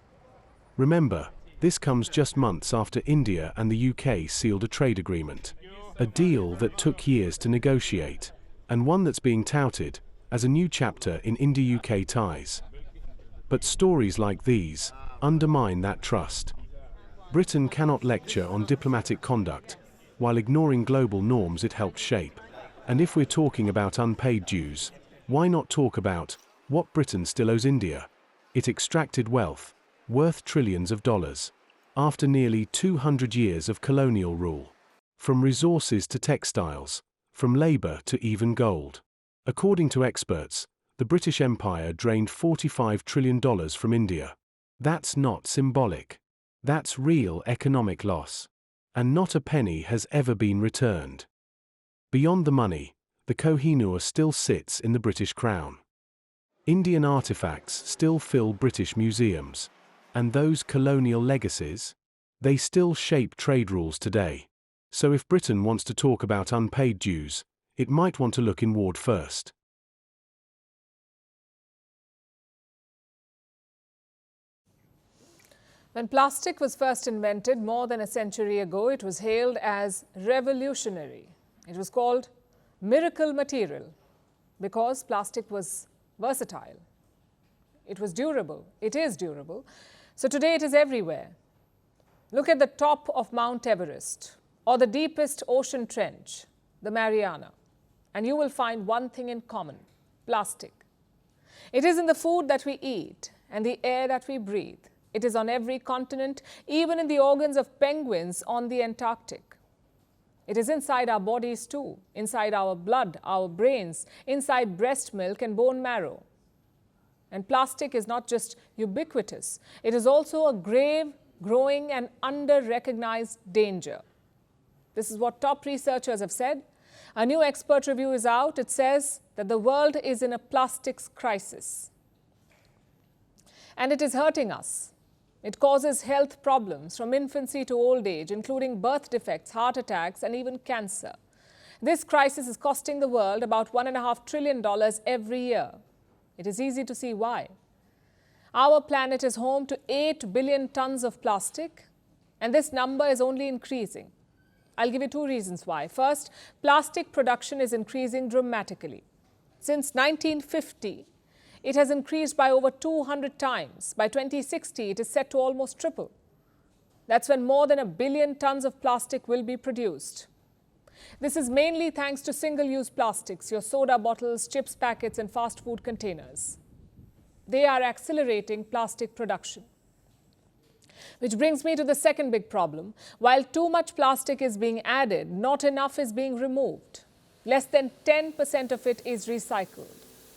Remember, this comes just months after India and the UK sealed a trade agreement, a deal that took years to negotiate, and one that's being touted as a new chapter in India-UK ties. But stories like these undermine that trust. Britain cannot lecture on diplomatic conduct while ignoring global norms it helped shape. And if we're talking about unpaid dues, why not talk about what Britain still owes India? It extracted wealth, worth trillions of dollars, after nearly 200 years of colonial rule. From resources to textiles, from labor to even gold. According to experts, the British Empire drained $45 trillion from India. That's not symbolic. That's real economic loss. And not a penny has ever been returned. Beyond the money, the Kohinoor still sits in the British Crown. Indian artifacts still fill British museums. And those colonial legacies? They still shape trade rules today. So if Britain wants to talk about unpaid dues, it might want to look inward first. When plastic was first invented more than a century ago, it was hailed as revolutionary. It was called miracle material because plastic was versatile. It was durable. It is durable. So today it is everywhere. Look at the top of Mount Everest or the deepest ocean trench, the Mariana, and you will find one thing in common: plastic. It is in the food that we eat and the air that we breathe. It is on every continent, even in the organs of penguins on the Antarctic. It is inside our bodies too, inside our blood, our brains, inside breast milk and bone marrow. And plastic is not just ubiquitous, it is also a grave, growing and under-recognized danger. This is what top researchers have said. A new expert review is out. It says that the world is in a plastics crisis. And it is hurting us. It causes health problems from infancy to old age, including birth defects, heart attacks, and even cancer. This crisis is costing the world about $1.5 trillion every year. It is easy to see why. Our planet is home to 8 billion tons of plastic, and this number is only increasing. I'll give you two reasons why. First, plastic production is increasing dramatically. Since 1950, it has increased by over 200 times. By 2060, it is set to almost triple. That's when more than 1 billion tons of plastic will be produced. This is mainly thanks to single-use plastics, your soda bottles, chips packets, and fast food containers. They are accelerating plastic production. Which brings me to the second big problem. While too much plastic is being added, not enough is being removed. Less than 10% of it is recycled.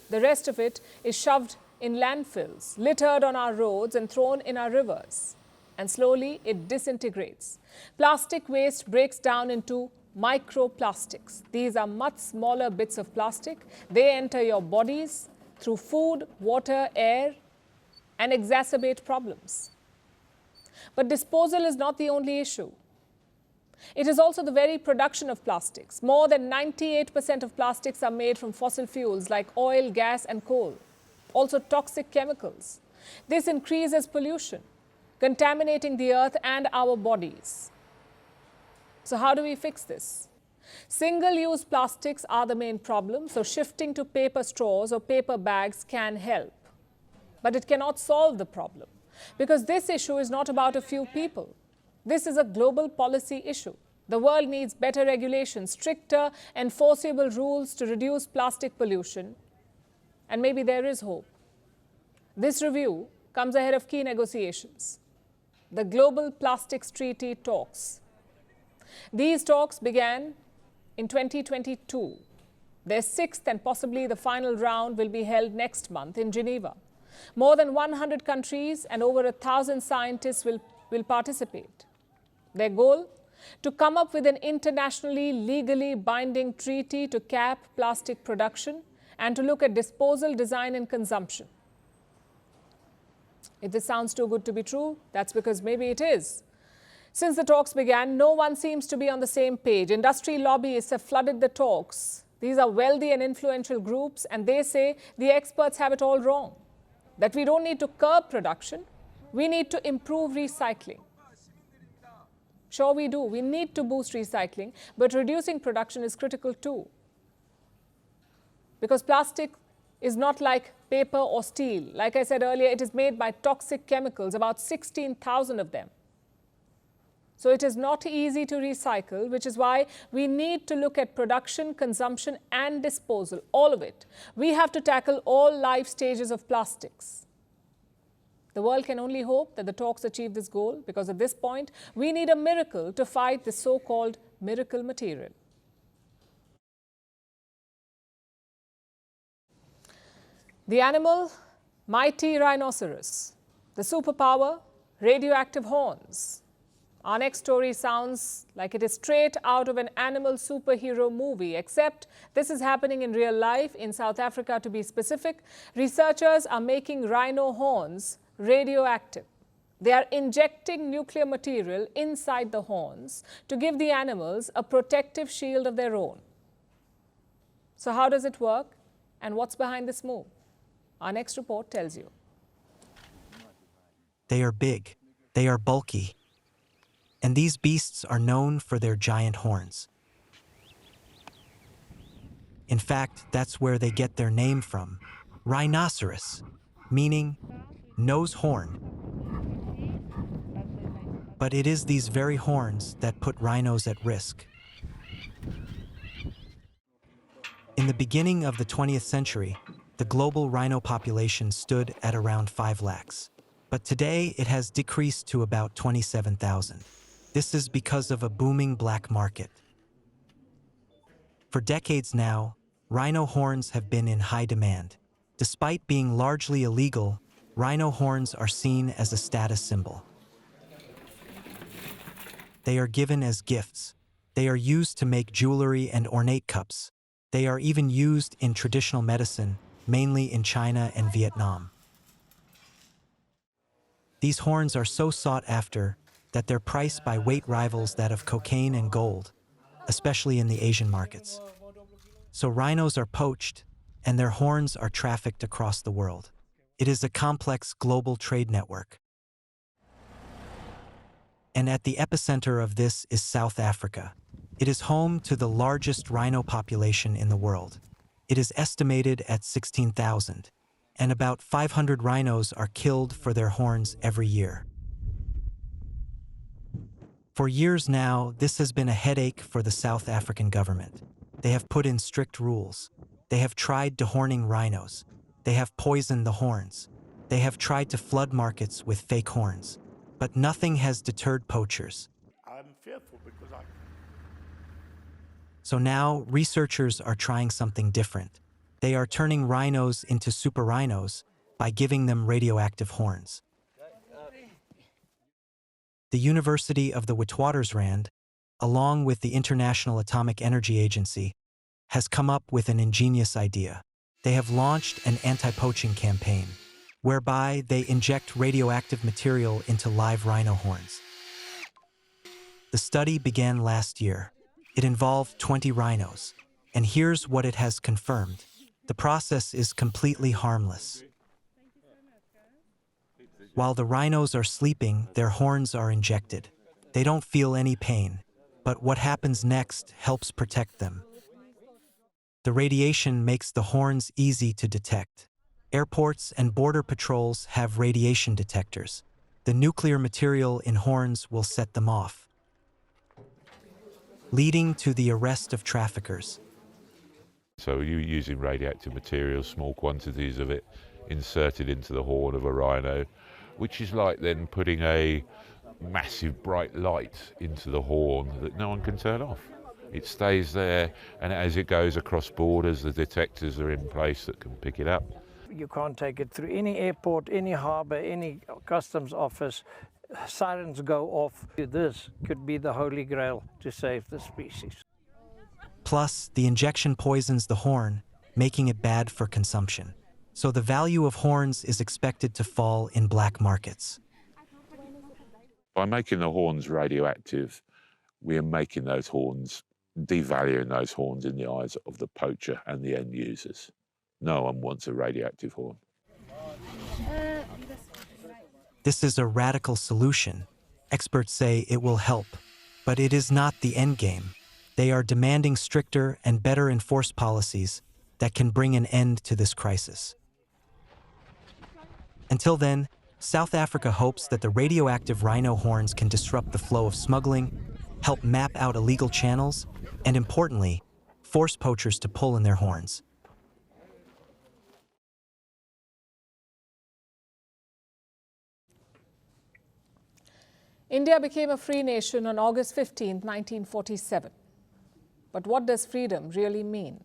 The rest of it is shoved in landfills, littered on our roads and thrown in our rivers. And slowly it disintegrates. Plastic waste breaks down into microplastics. These are much smaller bits of plastic. They enter your bodies through food, water, air, and exacerbate problems. But disposal is not the only issue. It is also the very production of plastics. More than 98% of plastics are made from fossil fuels like oil, gas, and coal. Also toxic chemicals. This increases pollution, contaminating the earth and our bodies. So how do we fix this? Single-use plastics are the main problem, so shifting to paper straws or paper bags can help. But it cannot solve the problem, because this issue is not about a few people. This is a global policy issue. The world needs better regulations, stricter, enforceable rules to reduce plastic pollution. And maybe there is hope. This review comes ahead of key negotiations. The Global Plastics Treaty talks. These talks began in 2022. Their sixth and possibly the final round will be held next month in Geneva. More than 100 countries and over 1,000 scientists will participate. Their goal? To come up with an internationally legally binding treaty to cap plastic production and to look at disposal, design and consumption. If this sounds too good to be true, that's because maybe it is. Since the talks began, no one seems to be on the same page. Industry lobbyists have flooded the talks. These are wealthy and influential groups, and they say the experts have it all wrong. That we don't need to curb production, we need to improve recycling. Sure we do, we need to boost recycling, but reducing production is critical too. Because plastic is not like paper or steel. Like I said earlier, it is made by toxic chemicals, about 16,000 of them. So it is not easy to recycle, which is why we need to look at production, consumption and disposal, all of it. We have to tackle all life stages of plastics. The world can only hope that the talks achieve this goal, because at this point, we need a miracle to fight this so-called miracle material. The animal, mighty rhinoceros. The superpower, radioactive horns. Our next story sounds like it is straight out of an animal superhero movie, except this is happening in real life, in South Africa to be specific. Researchers are making rhino horns radioactive. They are injecting nuclear material inside the horns to give the animals a protective shield of their own. So how does it work, and what's behind this move? Our next report tells you. They are big. They are bulky. And these beasts are known for their giant horns. In fact, that's where they get their name from. Rhinoceros, meaning nose horn. But it is these very horns that put rhinos at risk. In the beginning of the 20th century, the global rhino population stood at around 5 lakhs. But today it has decreased to about 27,000. This is because of a booming black market. For decades now, rhino horns have been in high demand. Despite being largely illegal, rhino horns are seen as a status symbol. They are given as gifts. They are used to make jewelry and ornate cups. They are even used in traditional medicine, mainly in China and Vietnam. These horns are so sought after that their price by weight rivals that of cocaine and gold, especially in the Asian markets. So rhinos are poached, and their horns are trafficked across the world. It is a complex global trade network. And at the epicenter of this is South Africa. It is home to the largest rhino population in the world. It is estimated at 16,000, and about 500 rhinos are killed for their horns every year. For years now, this has been a headache for the South African government. They have put in strict rules. They have tried dehorning rhinos. They have poisoned the horns. They have tried to flood markets with fake horns. But nothing has deterred poachers. I'm fearful because So now, researchers are trying something different. They are turning rhinos into super rhinos by giving them radioactive horns. The University of the Witwatersrand, along with the International Atomic Energy Agency, has come up with an ingenious idea. They have launched an anti-poaching campaign, whereby they inject radioactive material into live rhino horns. The study began last year. It involved 20 rhinos, and here's what it has confirmed. The process is completely harmless. While the rhinos are sleeping, their horns are injected. They don't feel any pain, but what happens next helps protect them. The radiation makes the horns easy to detect. Airports and border patrols have radiation detectors. The nuclear material in horns will set them off, leading to the arrest of traffickers. So you're using radioactive material, small quantities of it, inserted into the horn of a rhino, which is like then putting a massive bright light into the horn that no one can turn off. It stays there, and as it goes across borders, the detectors are in place that can pick it up. You can't take it through any airport, any harbour, any customs office. Sirens go off. This could be the holy grail to save the species. Plus, the injection poisons the horn, making it bad for consumption. So the value of horns is expected to fall in black markets. By making the horns radioactive, we are making those horns, devaluing those horns in the eyes of the poacher and the end users. No one wants a radioactive horn. This is a radical solution. Experts say it will help, but it is not the end game. They are demanding stricter and better enforced policies that can bring an end to this crisis. Until then, South Africa hopes that the radioactive rhino horns can disrupt the flow of smuggling, help map out illegal channels, and importantly, force poachers to pull in their horns. India became a free nation on August 15, 1947. But what does freedom really mean?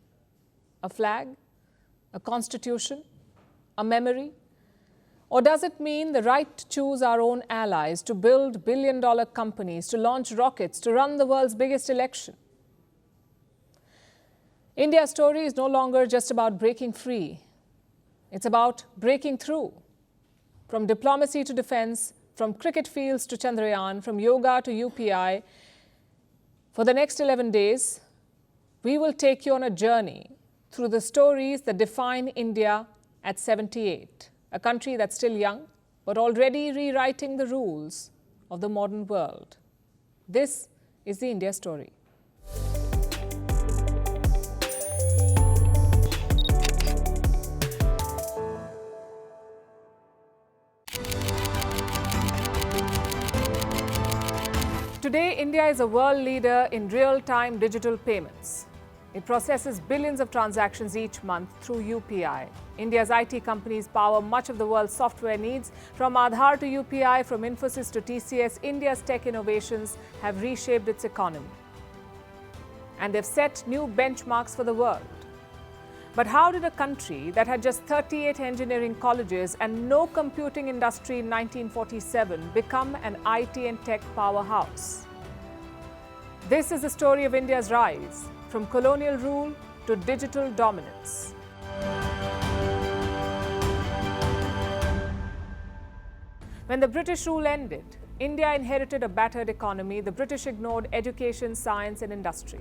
A flag? A constitution? A memory? Or does it mean the right to choose our own allies, to build billion-dollar companies, to launch rockets, to run the world's biggest election? India's story is no longer just about breaking free. It's about breaking through. From diplomacy to defense, from cricket fields to Chandrayaan, from yoga to UPI, for the next 11 days, we will take you on a journey through the stories that define India at 78, a country that's still young, but already rewriting the rules of the modern world. This is the India story. Today, India is a world leader in real-time digital payments. It processes billions of transactions each month through UPI. India's IT companies power much of the world's software needs. From Aadhaar to UPI, from Infosys to TCS, India's tech innovations have reshaped its economy. And they've set new benchmarks for the world. But how did a country that had just 38 engineering colleges and no computing industry in 1947 become an IT and tech powerhouse? This is the story of India's rise, from colonial rule to digital dominance. When the British rule ended, India inherited a battered economy. The British ignored education, science, and industry.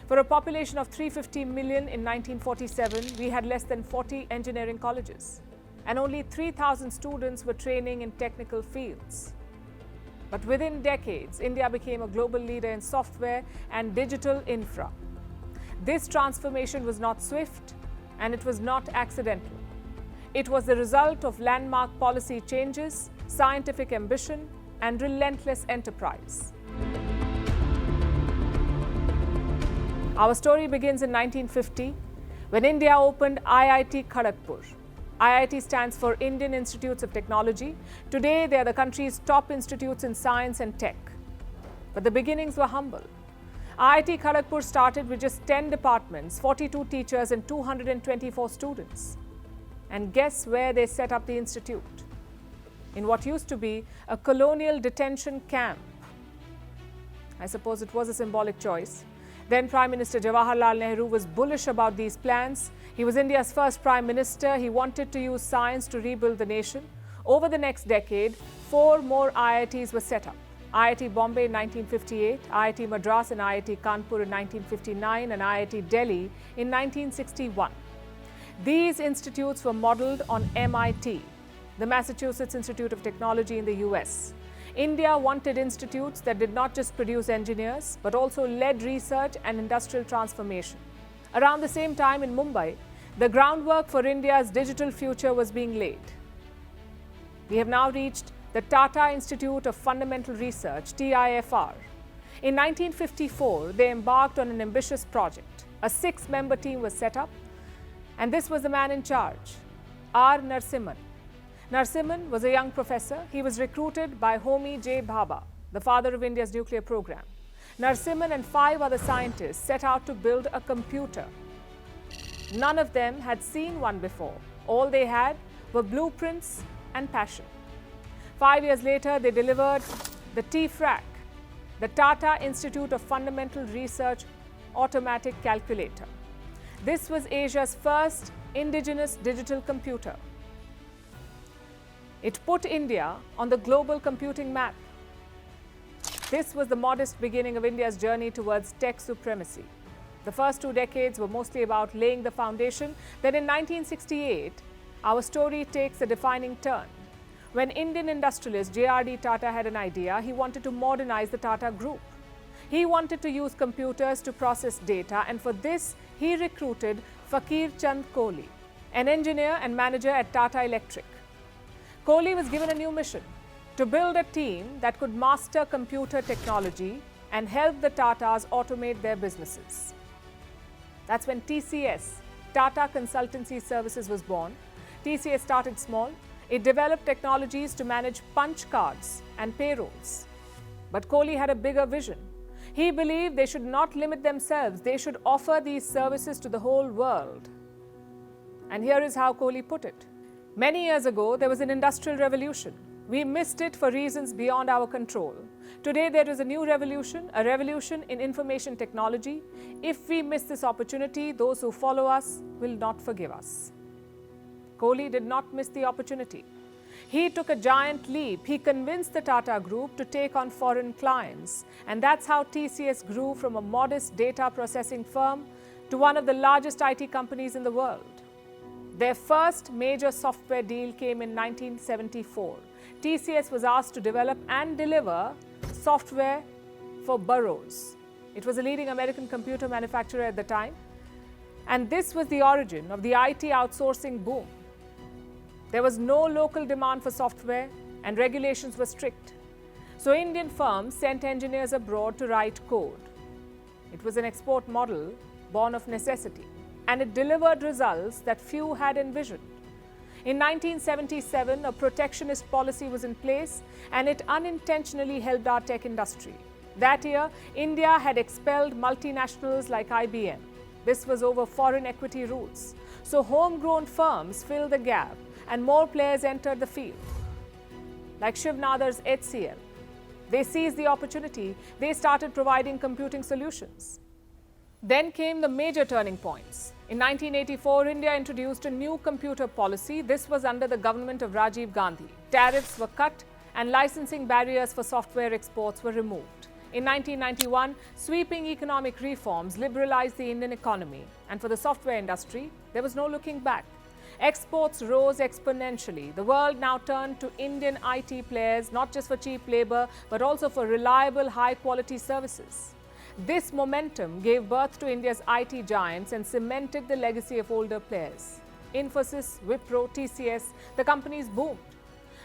For a population of 350 million in 1947, we had less than 40 engineering colleges, and only 3,000 students were training in technical fields. But within decades, India became a global leader in software and digital infra. This transformation was not swift, and it was not accidental. It was the result of landmark policy changes, scientific ambition, and relentless enterprise. Our story begins in 1950, when India opened IIT Kharagpur. IIT stands for Indian Institutes of Technology. Today, they are the country's top institutes in science and tech. But the beginnings were humble. IIT Kharagpur started with just 10 departments, 42 teachers, and 224 students. And guess where they set up the institute? In what used to be a colonial detention camp. I suppose it was a symbolic choice. Then Prime Minister Jawaharlal Nehru was bullish about these plans. He was India's first Prime Minister. He wanted to use science to rebuild the nation. Over the next decade, 4 more IITs were set up. IIT Bombay in 1958, IIT Madras and IIT Kanpur in 1959, and IIT Delhi in 1961. These institutes were modeled on MIT, the Massachusetts Institute of Technology in the US. India wanted institutes that did not just produce engineers, but also led research and industrial transformation. Around the same time in Mumbai, the groundwork for India's digital future was being laid. We have now reached the Tata Institute of Fundamental Research, TIFR. In 1954, they embarked on an ambitious project. A 6-member team was set up, and this was the man in charge, R. Narasimhan. Narasimhan was a young professor. He was recruited by Homi J. Bhabha, the father of India's nuclear program. Narasimhan and 5 other scientists set out to build a computer. None of them had seen one before. All they had were blueprints and passion. 5 years later, they delivered the TFRAC, the Tata Institute of Fundamental Research Automatic Calculator. This was Asia's first indigenous digital computer. It put India on the global computing map. This was the modest beginning of India's journey towards tech supremacy. The first 2 decades were mostly about laying the foundation. Then in 1968, our story takes a defining turn. When Indian industrialist J.R.D. Tata had an idea, he wanted to modernize the Tata Group. He wanted to use computers to process data, and for this, he recruited Fakir Chand Kohli, an engineer and manager at Tata Electric. Kohli was given a new mission: to build a team that could master computer technology and help the Tatas automate their businesses. That's when TCS, Tata Consultancy Services, was born. TCS started small. It developed technologies to manage punch cards and payrolls. But Kohli had a bigger vision. He believed they should not limit themselves. They should offer these services to the whole world. And here is how Kohli put it. Many years ago, there was an industrial revolution. We missed it for reasons beyond our control. Today, there is a new revolution, a revolution in information technology. If we miss this opportunity, those who follow us will not forgive us. Kohli did not miss the opportunity. He took a giant leap. He convinced the Tata Group to take on foreign clients. And that's how TCS grew from a modest data processing firm to one of the largest IT companies in the world. Their first major software deal came in 1974. TCS was asked to develop and deliver software for Burroughs. It was a leading American computer manufacturer at the time. And this was the origin of the IT outsourcing boom. There was no local demand for software and regulations were strict. So Indian firms sent engineers abroad to write code. It was an export model born of necessity, and it delivered results that few had envisioned. In 1977, a protectionist policy was in place, and it unintentionally helped our tech industry. That year, India had expelled multinationals like IBM. This was over foreign equity rules. So homegrown firms filled the gap, and more players entered the field. Like Shiv Nadar's HCL. They seized the opportunity. They started providing computing solutions. Then came the major turning points. In 1984, India introduced a new computer policy. This was under the government of Rajiv Gandhi. Tariffs were cut and licensing barriers for software exports were removed. In 1991, sweeping economic reforms liberalized the Indian economy. And for the software industry, there was no looking back. Exports rose exponentially. The world now turned to Indian IT players, not just for cheap labor, but also for reliable, high-quality services. This momentum gave birth to India's IT giants and cemented the legacy of older players. Infosys, Wipro, TCS, the companies boomed.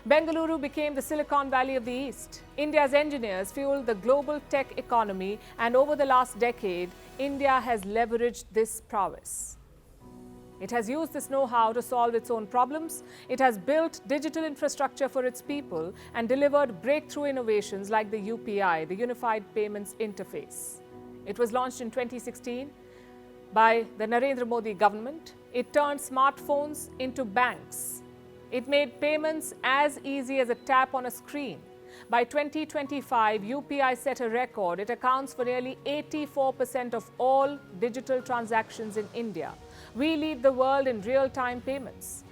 Bengaluru became the Silicon Valley of the East. India's engineers fueled the global tech economy, and over the last decade, India has leveraged this prowess. It has used this know-how to solve its own problems. It has built digital infrastructure for its people and delivered breakthrough innovations like the UPI, the Unified Payments Interface. It was launched in 2016 by the Narendra Modi government. It turned smartphones into banks. It made payments as easy as a tap on a screen. By 2025, UPI set a record. It accounts for nearly 84% of all digital transactions in India. We lead the world in real-time payments.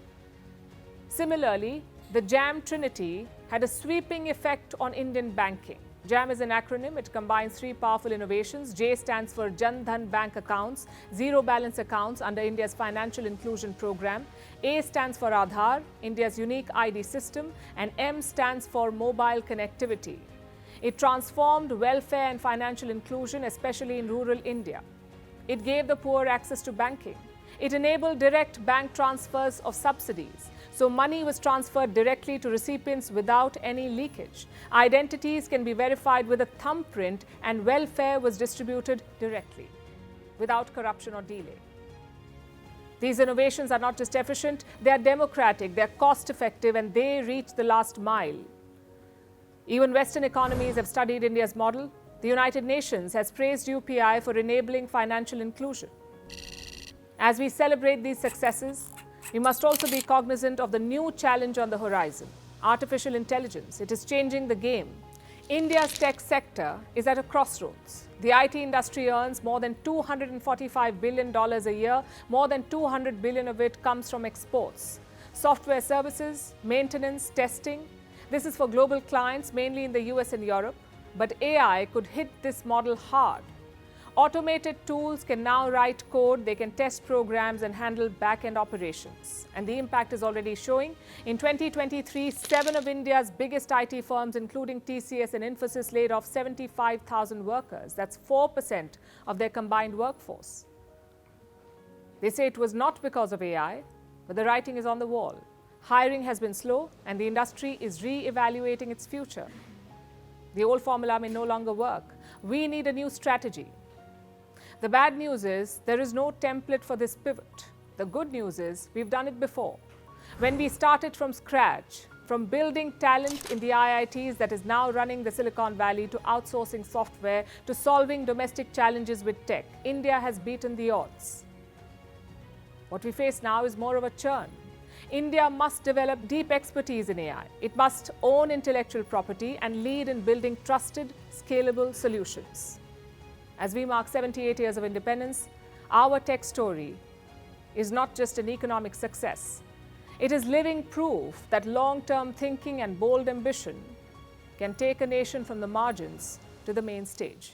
Similarly, the JAM Trinity had a sweeping effect on Indian banking. JAM is an acronym. It combines three powerful innovations. J stands for Jan Dhan bank accounts, zero balance accounts under India's financial inclusion program. A stands for Aadhaar, India's unique ID system, and M stands for mobile connectivity. It transformed welfare and financial inclusion, especially in rural India. It gave the poor access to banking. It enabled direct bank transfers of subsidies. So money was transferred directly to recipients without any leakage. Identities can be verified with a thumbprint, and welfare was distributed directly, without corruption or delay. These innovations are not just efficient, they are democratic, they are cost-effective, and they reach the last mile. Even Western economies have studied India's model. The United Nations has praised UPI for enabling financial inclusion. As we celebrate these successes, we must also be cognizant of the new challenge on the horizon, artificial intelligence. It is changing the game. India's tech sector is at a crossroads. The IT industry earns more than $245 billion a year. More than $200 billion of it comes from exports. Software services, maintenance, testing. This is for global clients, mainly in the US and Europe. But AI could hit this model hard. Automated tools can now write code, they can test programs and handle back-end operations. And the impact is already showing. In 2023, 7 of India's biggest IT firms, including TCS and Infosys, laid off 75,000 workers. That's 4% of their combined workforce. They say it was not because of AI, but the writing is on the wall. Hiring has been slow, and the industry is re-evaluating its future. The old formula may no longer work. We need a new strategy. The bad news is there is no template for this pivot. The good news is we've done it before. When we started from scratch, from building talent in the IITs that is now running the Silicon Valley to outsourcing software to solving domestic challenges with tech, India has beaten the odds. What we face now is more of a churn. India must develop deep expertise in AI. It must own intellectual property and lead in building trusted, scalable solutions. As we mark 78 years of independence, our tech story is not just an economic success. It is living proof that long-term thinking and bold ambition can take a nation from the margins to the main stage.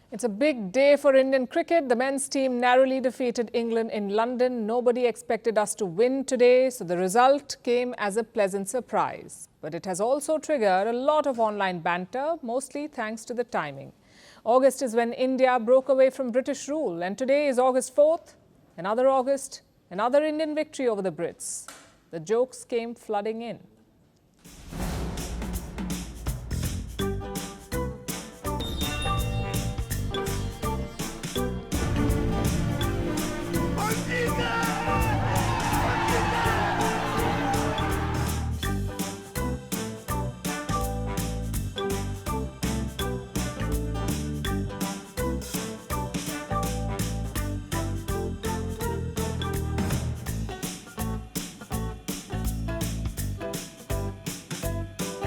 It's a big day for Indian cricket. The men's team narrowly defeated England in London. Nobody expected us to win today, so the result came as a pleasant surprise. But it has also triggered a lot of online banter, mostly thanks to the timing. August is when India broke away from British rule, and today is August 4th. Another August, another Indian victory over the Brits. The jokes came flooding in.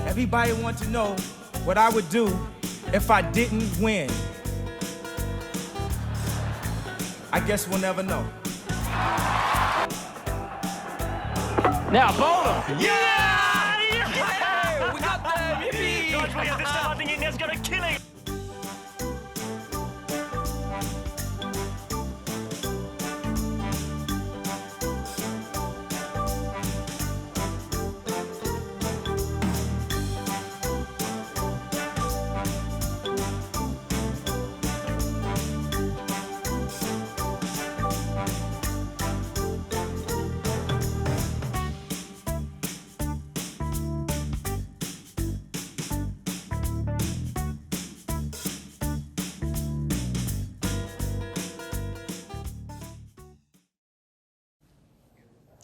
Everybody wants to know what I would do if I didn't win. I guess we'll never know. Now, bowler! Yeah! Yeah! We got them! Yippee! Guys, we have this time. I think India's gonna kill it.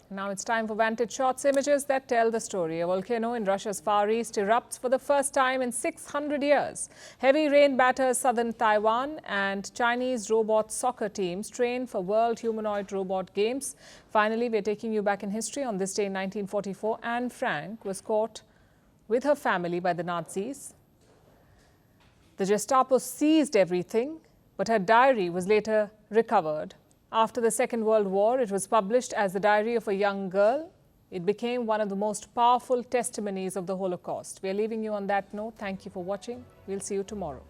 Now it's time for Vantage shots, images that tell the story. A volcano in Russia's Far East erupts for the first time in 600 years. Heavy rain batters southern Taiwan, and Chinese robot soccer teams train for World Humanoid Robot Games. Finally, we're taking you back in history. On this day in 1944, Anne Frank was caught with her family by the Nazis. The Gestapo seized everything, but her diary was later recovered. After the Second World War, it was published as the diary of a young girl. It became one of the most powerful testimonies of the Holocaust. We are leaving you on that note. Thank you for watching. We'll see you tomorrow.